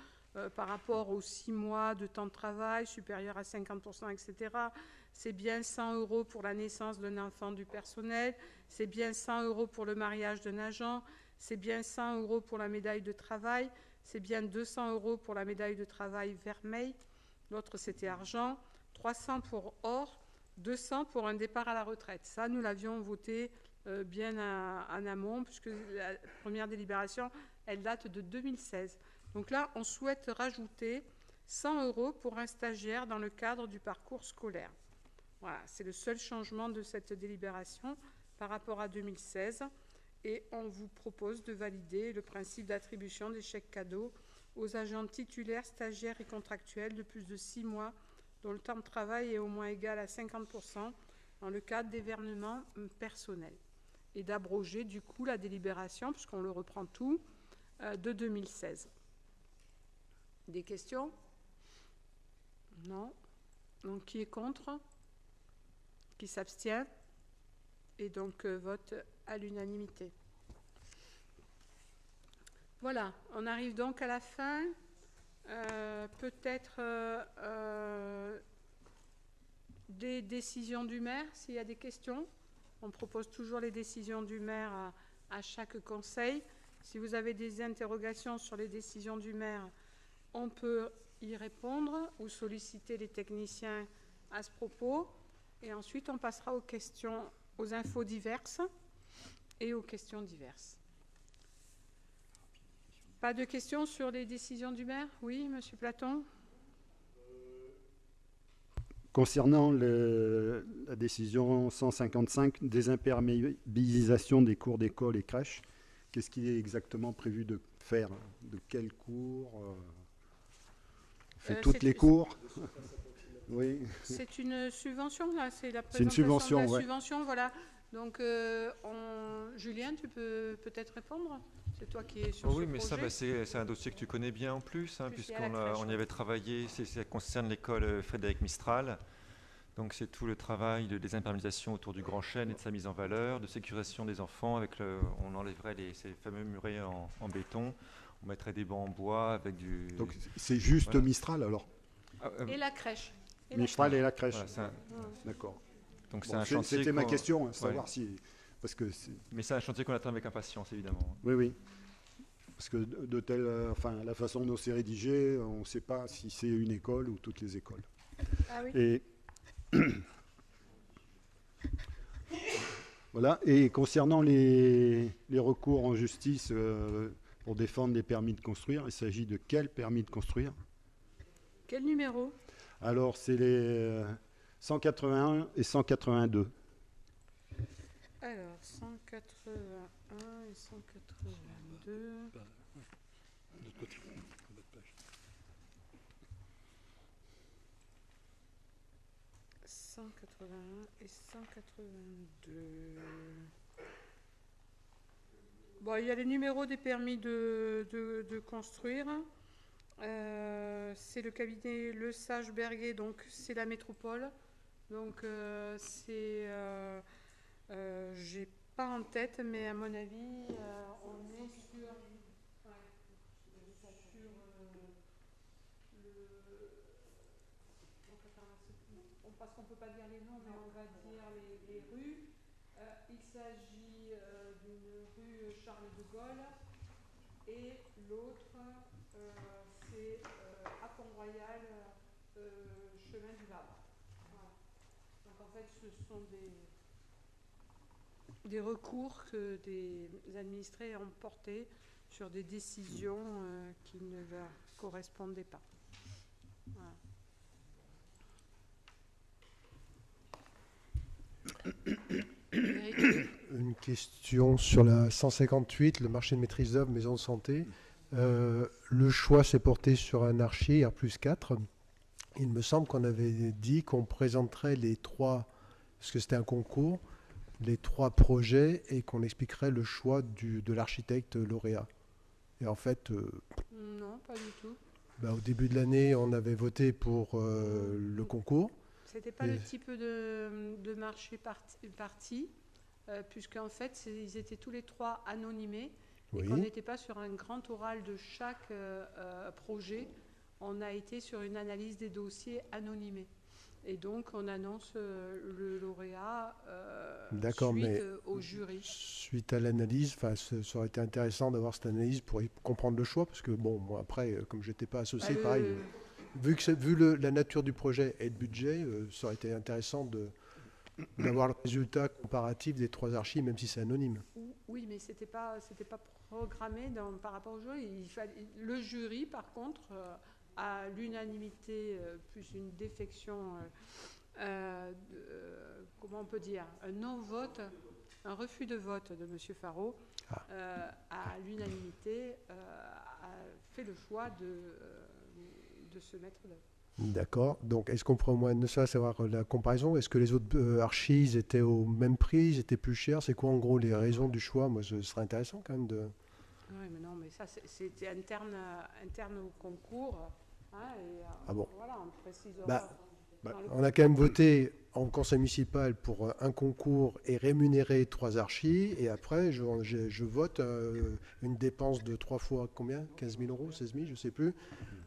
par rapport aux 6 mois de temps de travail supérieur à 50%, etc. C'est bien 100 € pour la naissance d'un enfant du personnel. C'est bien 100 € pour le mariage d'un agent. C'est bien 100 € pour la médaille de travail, c'est bien 200 € pour la médaille de travail vermeil, l'autre c'était argent, 300 pour or, 200 pour un départ à la retraite. Ça, nous l'avions voté bien en amont, puisque la première délibération, elle date de 2016. Donc là, on souhaite rajouter 100 € pour un stagiaire dans le cadre du parcours scolaire. Voilà, c'est le seul changement de cette délibération par rapport à 2016. Et on vous propose de valider le principe d'attribution des chèques cadeaux aux agents titulaires, stagiaires et contractuels de plus de 6 mois dont le temps de travail est au moins égal à 50% dans le cadre d'événements personnels. Et d'abroger du coup la délibération, puisqu'on le reprend tout, de 2016. Des questions ? Non. Donc qui est contre ? Qui s'abstient ? Et donc, vote à l'unanimité. Voilà, on arrive donc à la fin. Peut-être des décisions du maire, s'il y a des questions. On propose toujours les décisions du maire à chaque conseil. Si vous avez des interrogations sur les décisions du maire, on peut y répondre ou solliciter les techniciens à ce propos. Et ensuite, on passera aux infos diverses et aux questions diverses. Pas de questions sur les décisions du maire? Oui, monsieur Platon? Concernant la décision 155, désimperméabilisation des cours d'école et crèches, qu'est-ce qui est exactement prévu de faire? De quels cours? On fait toutes les cours? Oui. C'est une subvention, là, c'est la C'est une subvention, présentation de la ouais. subvention, voilà. Donc, Julien, tu peux peut-être répondre? C'est toi qui es sur ce oui, mais projet. ça, c'est un dossier que tu connais bien en plus, hein, puisqu'on y avait travaillé. Ça concerne l'école Frédéric Mistral. Donc, c'est tout le travail de désimperméabilisation autour du Grand Chêne et de sa mise en valeur, de sécurisation des enfants. On enlèverait ces fameux murets en béton. On mettrait des bancs en bois avec du... Donc, c'est juste voilà. Mistral, alors? Et la crèche. Mistral et la crèche. Voilà, d'accord. Donc, c'est un chantier... C'était ma question, savoir si... Parce que mais c'est un chantier qu'on attend avec impatience, évidemment. Oui, oui. Parce que la façon dont c'est rédigé, on ne sait pas si c'est une école ou toutes les écoles. Ah oui. Et voilà. Et concernant les recours en justice pour défendre les permis de construire, il s'agit de quel permis de construire? Quel numéro? Alors, c'est les 181 et 182. Alors, 181 et 182. L'autre côté, bas de page. 181 et 182. Bon, il y a les numéros des permis de construire. C'est le cabinet Le Sage Berguet, donc c'est la métropole. Donc, j'ai pas en tête, mais à mon avis, on est sur parce qu'on ne peut pas dire les noms, mais on va dire les rues. Il s'agit d'une rue Charles de Gaulle et l'autre, c'est à Pont-Royal, chemin du Vabre. Voilà. Donc en fait, ce sont des recours que des administrés ont portés sur des décisions qui ne leur correspondaient pas. Voilà. Une question sur la 158, le marché de maîtrise d'œuvre, maison de santé. Le choix s'est porté sur un archi R+4. Il me semble qu'on avait dit qu'on présenterait les trois, parce que c'était un concours, les trois projets et qu'on expliquerait le choix de l'architecte lauréat. Et en fait... non, pas du tout. Au début de l'année, on avait voté pour le concours. C'était pas le type de marché parti, puisqu'en fait, ils étaient tous les trois anonymés et qu'on n'était pas sur un grand oral de chaque projet. On a été sur une analyse des dossiers anonymés. Et donc, on annonce le lauréat suite au jury. Suite à l'analyse, ça aurait été intéressant d'avoir cette analyse pour comprendre le choix, parce que, bon, moi, après, comme je n'étais pas associé, pareil... Vu la nature du projet et le budget, ça aurait été intéressant d'avoir le résultat comparatif des trois archives, même si c'est anonyme. Oui, mais c'était pas programmé par rapport au jury. Le jury, par contre, à l'unanimité plus une défection, comment on peut dire, un non-vote, un refus de vote de M. Faraud, à l'unanimité, a fait le choix de se mettre là. D'accord. Donc, est-ce qu'on pourrait au moins savoir la comparaison? Est-ce que les autres archives étaient au même prix, ils étaient plus chers? C'est quoi, en gros, les raisons du choix? Moi, ce serait intéressant quand même de... Oui, mais non, mais ça, c'était interne au concours. Hein, et, bon. Voilà, on précisera. On a quand même voté en conseil municipal pour un concours et rémunérer 3 archis, et après je vote une dépense de 3 fois combien, 15 000 euros, 16 000, je ne sais plus,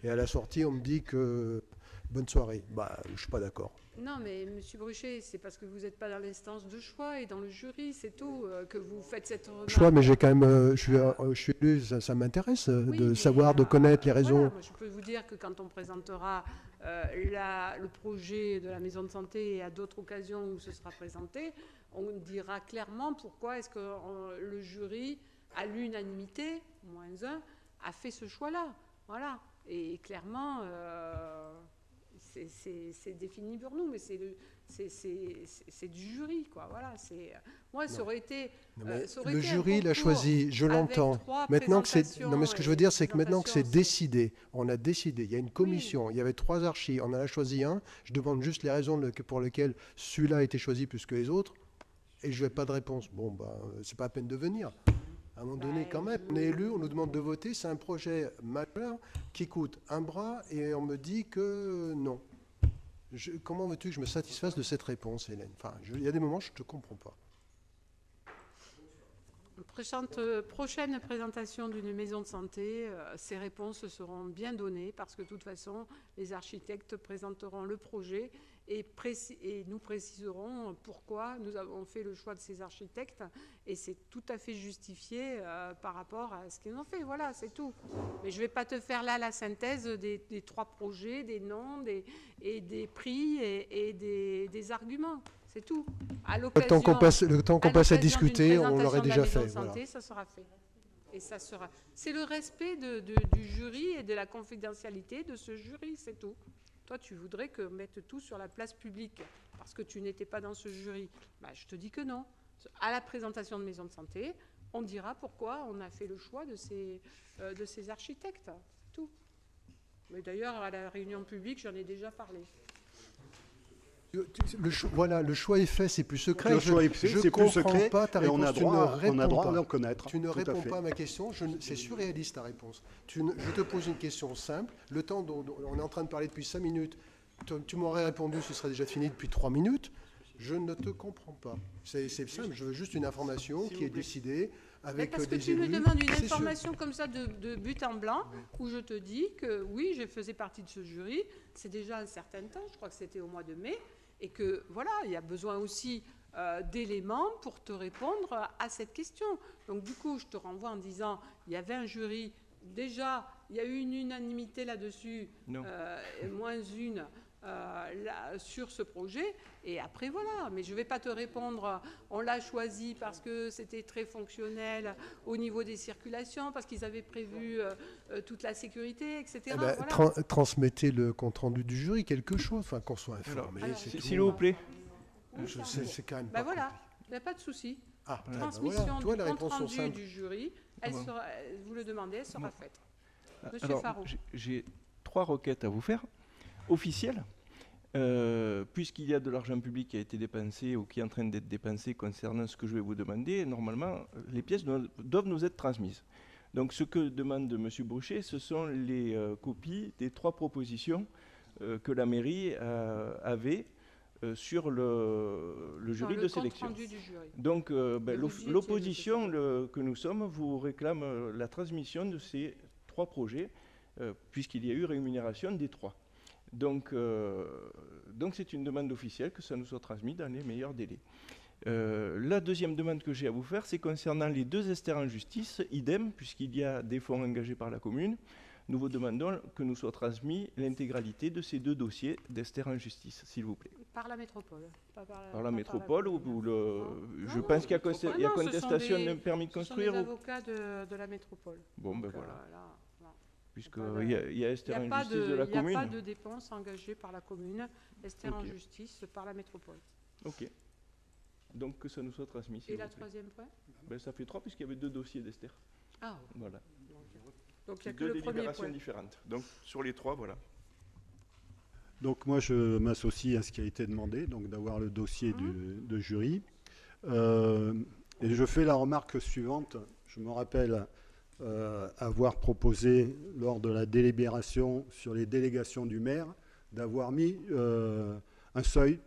et à la sortie on me dit que bonne soirée. Je ne suis pas d'accord. Non, mais M. Bruchet, c'est parce que vous n'êtes pas dans l'instance de choix et dans le jury, c'est tout, que vous faites cette remarque. Choix, mais j'ai quand même, je suis élu, ça m'intéresse de savoir, de connaître les raisons. Voilà, moi, je peux vous dire que quand on présentera le projet de la maison de santé et à d'autres occasions où ce sera présenté, on dira clairement pourquoi est-ce que le jury, à l'unanimité, -1, a fait ce choix-là. Voilà. Et clairement... c'est défini pour nous, mais c'est du jury, quoi. Voilà, moi, ça aurait été. Le jury l'a choisi, je l'entends. Maintenant que c'est, non, mais ce que je veux dire, c'est que maintenant que c'est décidé, on a décidé. Il y a une commission, il y avait 3 archis, on en a choisi un. Je demande juste les raisons pour lesquelles celui-là a été choisi plus que les autres, et je n'ai pas de réponse. Bon, c'est pas la peine de venir. À un moment donné, quand même, on est élu, on nous demande de voter. C'est un projet majeur qui coûte un bras et on me dit que non. Comment veux-tu que je me satisfasse de cette réponse, Hélène? Il y a des moments où je ne te comprends pas. Prochaine présentation d'une maison de santé, ces réponses seront bien données parce que de toute façon, les architectes présenteront le projet et nous préciserons pourquoi nous avons fait le choix de ces architectes et c'est tout à fait justifié par rapport à ce qu'ils ont fait. Voilà, c'est tout. Mais je ne vais pas te faire là la synthèse des 3 projets, des noms, et des prix et des arguments. C'est tout. Le temps qu'on passe à discuter, on l'aurait déjà fait. Santé, ça sera fait. Et ça sera. C'est le respect du jury et de la confidentialité de ce jury, c'est tout. Toi, tu voudrais que mette tout sur la place publique parce que tu n'étais pas dans ce jury. Je te dis que non. À la présentation de maison de santé, on dira pourquoi on a fait le choix de ces architectes. C'est tout. Mais d'ailleurs, à la réunion publique, j'en ai déjà parlé. Le choix est fait, c'est plus secret. Le choix est fait, c'est plus secret, pas ta réponse, on a droit à l'en connaître. Tu ne réponds pas à ma question, c'est surréaliste ta réponse. Je te pose une question simple, le temps dont on est en train de parler depuis 5 minutes, tu m'aurais répondu, ce serait déjà fini depuis 3 minutes, je ne te comprends pas. C'est simple, je veux juste une information qui est décidée avec des élus. Parce que tu me demandes une information comme ça de but en blanc, où je te dis que oui, je faisais partie de ce jury, c'est déjà un certain temps, je crois que c'était au mois de mai, et que voilà, il y a besoin aussi d'éléments pour te répondre à cette question. Donc du coup, je te renvoie en disant, il y avait un jury, déjà, il y a eu une unanimité là-dessus, -1 sur ce projet, et après voilà. Mais je ne vais pas te répondre, on l'a choisi parce que c'était très fonctionnel au niveau des circulations, parce qu'ils avaient prévu toute la sécurité, etc. Voilà. Transmettez le compte-rendu du jury, quelque chose, qu'on soit informé. S'il vous plaît. C'est quand même pas voilà, il n'y a pas de souci. Transmission du compte-rendu du jury, vous le demandez, elle sera faite. Monsieur Faro. J'ai 3 requêtes à vous faire, officielles. Puisqu'il y a de l'argent public qui a été dépensé ou qui est en train d'être dépensé concernant ce que je vais vous demander, normalement, les pièces doivent nous être transmises. Donc ce que demande M. Bruchet, ce sont les copies des 3 propositions que la mairie avait sur le jury de sélection. Donc l'opposition que nous sommes vous réclame la transmission de ces 3 projets, puisqu'il y a eu rémunération des 3. Donc c'est une demande officielle que ça nous soit transmis dans les meilleurs délais. La deuxième demande que j'ai à vous faire, c'est concernant les 2 esters en justice, idem, puisqu'il y a des fonds engagés par la commune. Nous vous demandons que nous soit transmis l'intégralité de ces 2 dossiers d'esters en justice, s'il vous plaît. Par la métropole. Par la métropole, je pense qu'il y a contestation d'un permis de construire. Ce sont les avocats de la métropole. Bon, ben voilà. Puisqu'il y a Esther en justice de la commune. Il n'y a pas de dépenses engagées par la commune, Esther en justice par la métropole. Ok. Donc que ça nous soit transmis. Et la 3e point ça fait 3 puisqu'il y avait 2 dossiers d'Esther. Ah. Voilà. Donc il n'y a que le premier point. Différentes. Donc sur les 3, voilà. Donc moi je m'associe à ce qui a été demandé, donc d'avoir le dossier de jury. Et je fais la remarque suivante. Je me rappelle avoir proposé lors de la délibération sur les délégations du maire d'avoir mis un seuil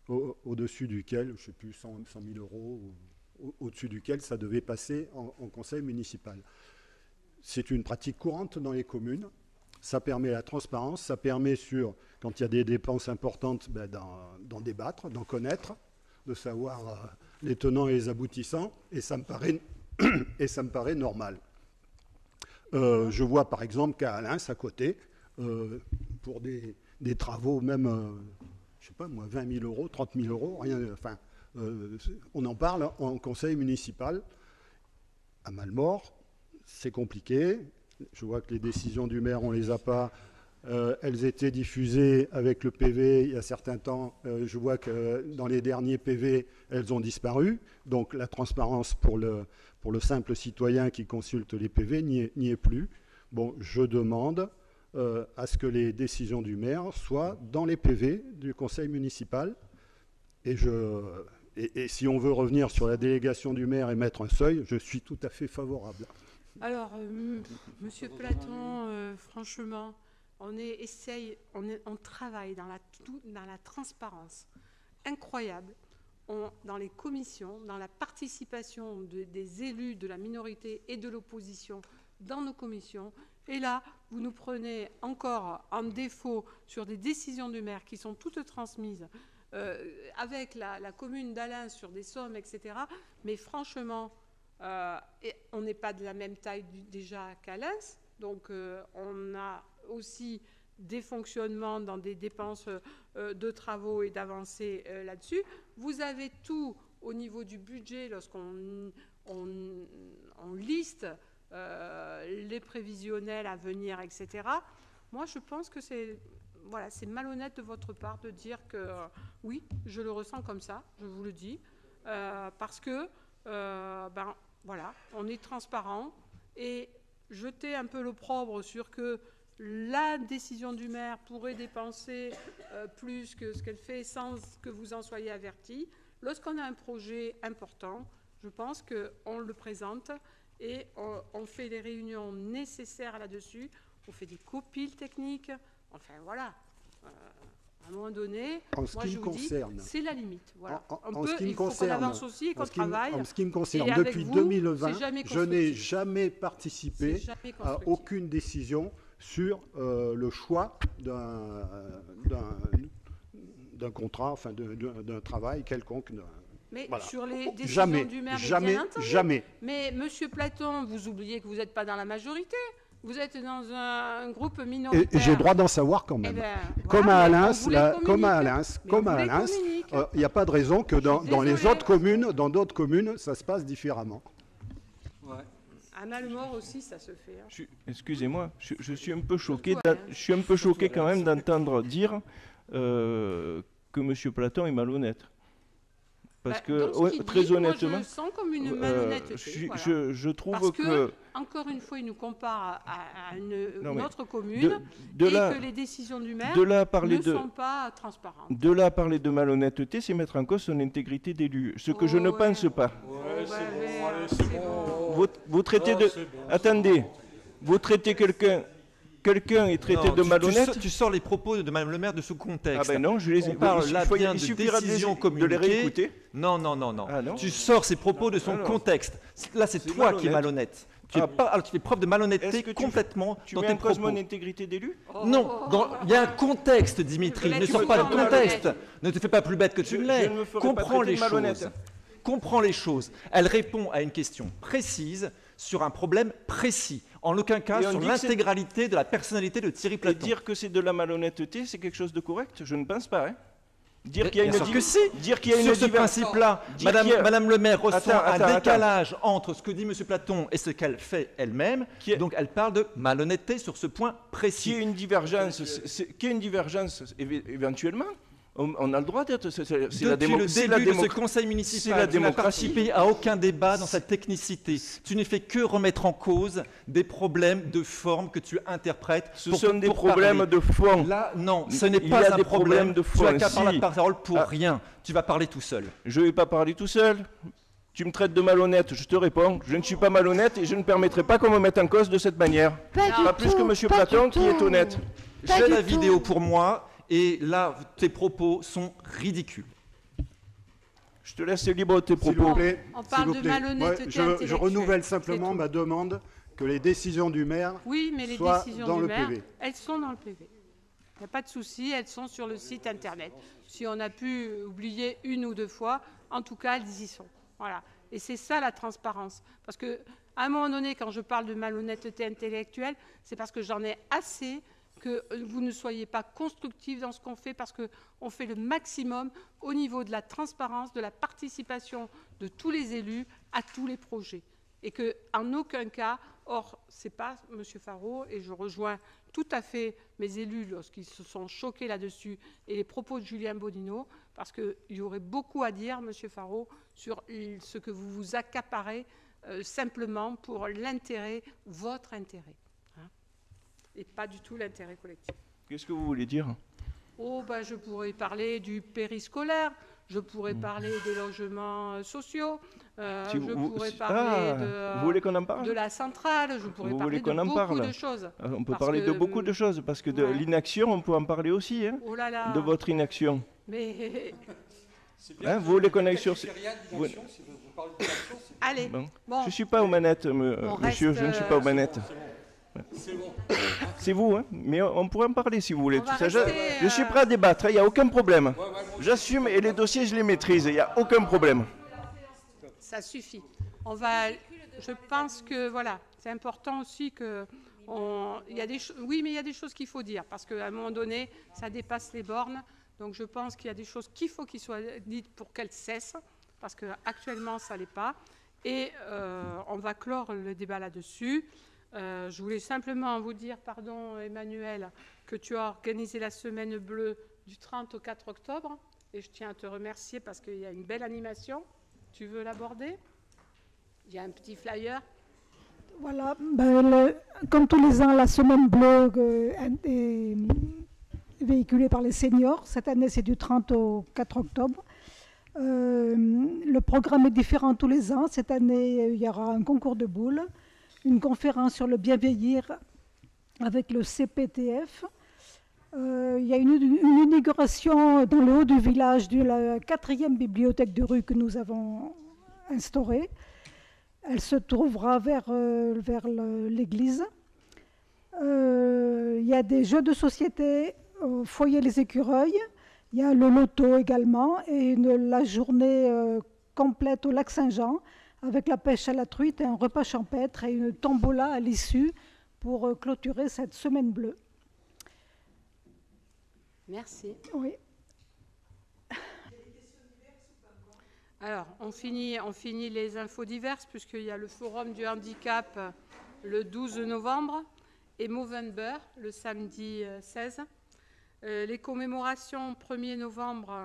au-dessus duquel, je ne sais plus, 100 000 euros, au-dessus duquel ça devait passer en conseil municipal. C'est une pratique courante dans les communes. Ça permet la transparence, ça permet, quand il y a des dépenses importantes, d'en débattre, d'en connaître, de savoir les tenants et les aboutissants, et ça me paraît normal. Je vois par exemple qu'à Alains, à côté, pour des travaux même, je ne sais pas moi, 20 000 euros, 30 000 euros, rien, enfin, on en parle en conseil municipal. À Malmort, c'est compliqué. Je vois que les décisions du maire, on ne les a pas. Elles étaient diffusées avec le PV il y a certains temps. Je vois que dans les derniers PV, elles ont disparu. Donc la transparence pour le simple citoyen qui consulte les PV n'y est plus. Bon, je demande à ce que les décisions du maire soient dans les PV du conseil municipal. Et si on veut revenir sur la délégation du maire et mettre un seuil, je suis tout à fait favorable. Alors, Monsieur Platon, franchement, on travaille dans la transparence incroyable, dans les commissions, dans la participation des élus de la minorité et de l'opposition dans nos commissions. Et là, vous nous prenez encore en défaut sur des décisions du maire qui sont toutes transmises avec la commune d'Alains sur des sommes, etc. Mais franchement, on n'est pas de la même taille déjà qu'Alains, donc on a aussi des fonctionnements dans des dépenses de travaux et d'avancées là-dessus. Vous avez tout au niveau du budget lorsqu'on liste les prévisionnels à venir, etc. Moi, je pense que c'est malhonnête de votre part de dire que oui, je le ressens comme ça, je vous le dis, parce que voilà, on est transparent et jeter un peu l'opprobre sur que la décision du maire pourrait dépenser plus que ce qu'elle fait sans que vous en soyez averti. Lorsqu'on a un projet important, je pense qu'on le présente et on fait les réunions nécessaires là-dessus, on fait des copies techniques, enfin voilà. À un moment donné, moi je vous dis, c'est la limite. Voilà. Il faut qu'on avance aussi et qu'on travaille. En ce qui me concerne, depuis 2020, je n'ai jamais participé à aucune décision sur le choix d'un contrat, enfin d'un travail quelconque. Mais voilà. Sur les décisions du maire, jamais. Mais Monsieur Platon, vous oubliez que vous n'êtes pas dans la majorité. Vous êtes dans un groupe minoritaire. Et j'ai le droit d'en savoir quand même. Comme à Alains, il n'y a pas de raison que dans les autres communes, dans d'autres communes, ça se passe différemment. Ouais. À Malmort aussi, ça se fait. Hein. Excusez-moi, je suis un peu choqué. Je suis un peu choqué quand même d'entendre dire que M. Platon est malhonnête. Parce que, très honnêtement, moi, je le sens comme une malhonnêteté. Je trouve parce que, encore une fois, il nous compare à une autre commune que les décisions du maire ne sont pas transparentes. De là à parler de malhonnêteté, c'est mettre en cause son intégrité d'élu. Ce que je ne pense pas. Vous traitez de... Attendez, vous traitez quelqu'un est traité de malhonnête. Tu sors les propos de Mme le maire de ce contexte. Ah ben non, je les ai. On parle là bien de décisions communiquées. De les réécouter. Non. Ah non. Tu sors ces propos de son contexte. Là, c'est toi qui es malhonnête. Tu fais preuve de malhonnêteté complètement dans tes propos. Tu mets en cause mon intégrité d'élu ? Non, il y a un contexte, Dimitri. Ne sors pas du contexte. Ne te fais pas plus bête que tu ne l'es. Comprends les choses. Comprends les choses. Elle répond à une question précise sur un problème précis. En aucun cas sur l'intégralité de la personnalité de Thierry Platon. Et dire que c'est de la malhonnêteté, c'est quelque chose de correct ? Je ne pense pas. Hein. Dire qu'il y a une sur ce principe-là, Madame le maire ressent un décalage entre ce que dit M. Platon et ce qu'elle fait elle-même. Donc elle parle de malhonnêteté sur ce point précis. Qu'il y ait une divergence éventuellement. On a le droit d'être. Depuis le début de ce conseil municipal, tu n'as participé à aucun débat dans cette technicité. Tu n'es fait que remettre en cause des problèmes de forme que tu interprètes. Ce sont des problèmes de fond. Là, non, ce n'est pas un problème de fond. Tu as qu'à parler la parole pour rien. Tu vas parler tout seul. Je ne vais pas parler tout seul. Tu me traites de malhonnête, je te réponds. Je ne suis pas malhonnête et je ne permettrai pas qu'on me mette en cause de cette manière. Pas plus que M. Platon qui est honnête. J'ai la vidéo pour moi. Et là, tes propos sont ridicules. Je te laisse libre de tes propos. S'il vous plaît, On parle de malhonnêteté intellectuelle. Je renouvelle simplement ma demande que les décisions du maire oui, mais les soient décisions dans du le maire, PV. elles sont dans le PV. Il n'y a pas de souci, elles sont sur le site internet. Si on a pu oublier une ou deux fois, en tout cas, elles y sont. Voilà. Et c'est ça la transparence. Parce qu'à un moment donné, quand je parle de malhonnêteté intellectuelle, c'est parce que j'en ai assez que vous ne soyez pas constructifs dans ce qu'on fait, parce qu'on fait le maximum au niveau de la transparence, de la participation de tous les élus à tous les projets. Et qu'en aucun cas, or, ce n'est pas M. Faraud, et je rejoins tout à fait mes élus lorsqu'ils se sont choqués là-dessus, et les propos de Julien Bodino, parce qu'il y aurait beaucoup à dire, M. Faraud, sur ce que vous vous accaparez simplement pour l'intérêt, votre intérêt. Et pas du tout l'intérêt collectif. Qu'est-ce que vous voulez dire? Oh, ben, je pourrais parler du périscolaire, je pourrais parler des logements sociaux, je pourrais parler vous voulez qu'on en parle? de la centrale, je pourrais parler de beaucoup de choses. On peut parler de beaucoup de choses, parce que de l'inaction, on peut en parler aussi, hein, oh là là. de votre inaction. Mais... Hein, vous voulez qu'on aille sur... Allez, bon. Bon. Je ne suis pas aux manettes, monsieur, je ne suis pas aux manettes. C'est bon. C'est vous, hein, mais on pourrait en parler si vous voulez. Tout ça. Je suis prêt à débattre, il n'y a aucun problème. J'assume et les dossiers, je les maîtrise, il n'y a aucun problème. Ça suffit. Je pense que, voilà, c'est important aussi que... oui, mais il y a des choses qu'il faut dire, parce qu'à un moment donné, ça dépasse les bornes. Donc je pense qu'il y a des choses qu'il faut qu'ils soient dites pour qu'elles cessent, parce qu'actuellement, ça ne l'est pas. Et on va clore le débat là-dessus. Je voulais simplement vous dire, pardon Emmanuel, que tu as organisé la semaine bleue du 30 au 4 octobre. Et je tiens à te remercier parce qu'il y a une belle animation. Tu veux l'aborder? Il y a un petit flyer. Voilà, comme tous les ans, la semaine bleue est véhiculée par les seniors. Cette année, c'est du 30 au 4 octobre. Le programme est différent tous les ans. Cette année, il y aura un concours de boules, une conférence sur le bien vieillir avec le CPTF. Il y a une inauguration dans le haut du village de la 4e bibliothèque de rue que nous avons instaurée. Elle se trouvera vers l'église. Il y a des jeux de société au foyer Les Écureuils. Il y a le loto également et la journée complète au lac Saint-Jean avec la pêche à la truite et un repas champêtre et une tombola à l'issue pour clôturer cette semaine bleue. Merci. Oui. Alors, on finit les infos diverses puisqu'il y a le forum du handicap le 12 novembre et Movember le samedi 16. Les commémorations 1er novembre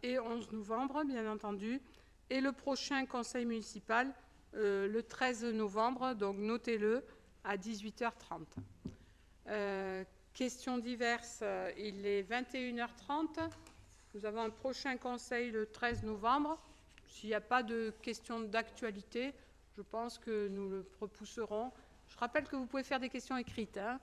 et 11 novembre, bien entendu, et le prochain conseil municipal le 13 novembre, donc notez-le, à 18h30. Questions diverses, il est 21h30. Nous avons un prochain conseil le 13 novembre. S'il n'y a pas de questions d'actualité, je pense que nous le repousserons. Je rappelle que vous pouvez faire des questions écrites, hein.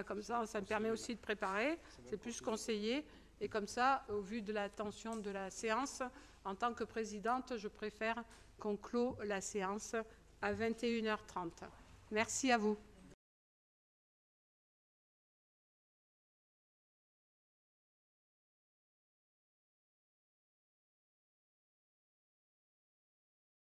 Comme ça me permet aussi de préparer. C'est plus conseillé. Et comme ça, au vu de la tension de la séance, en tant que présidente, je préfère qu'on clôt la séance à 21h30. Merci à vous.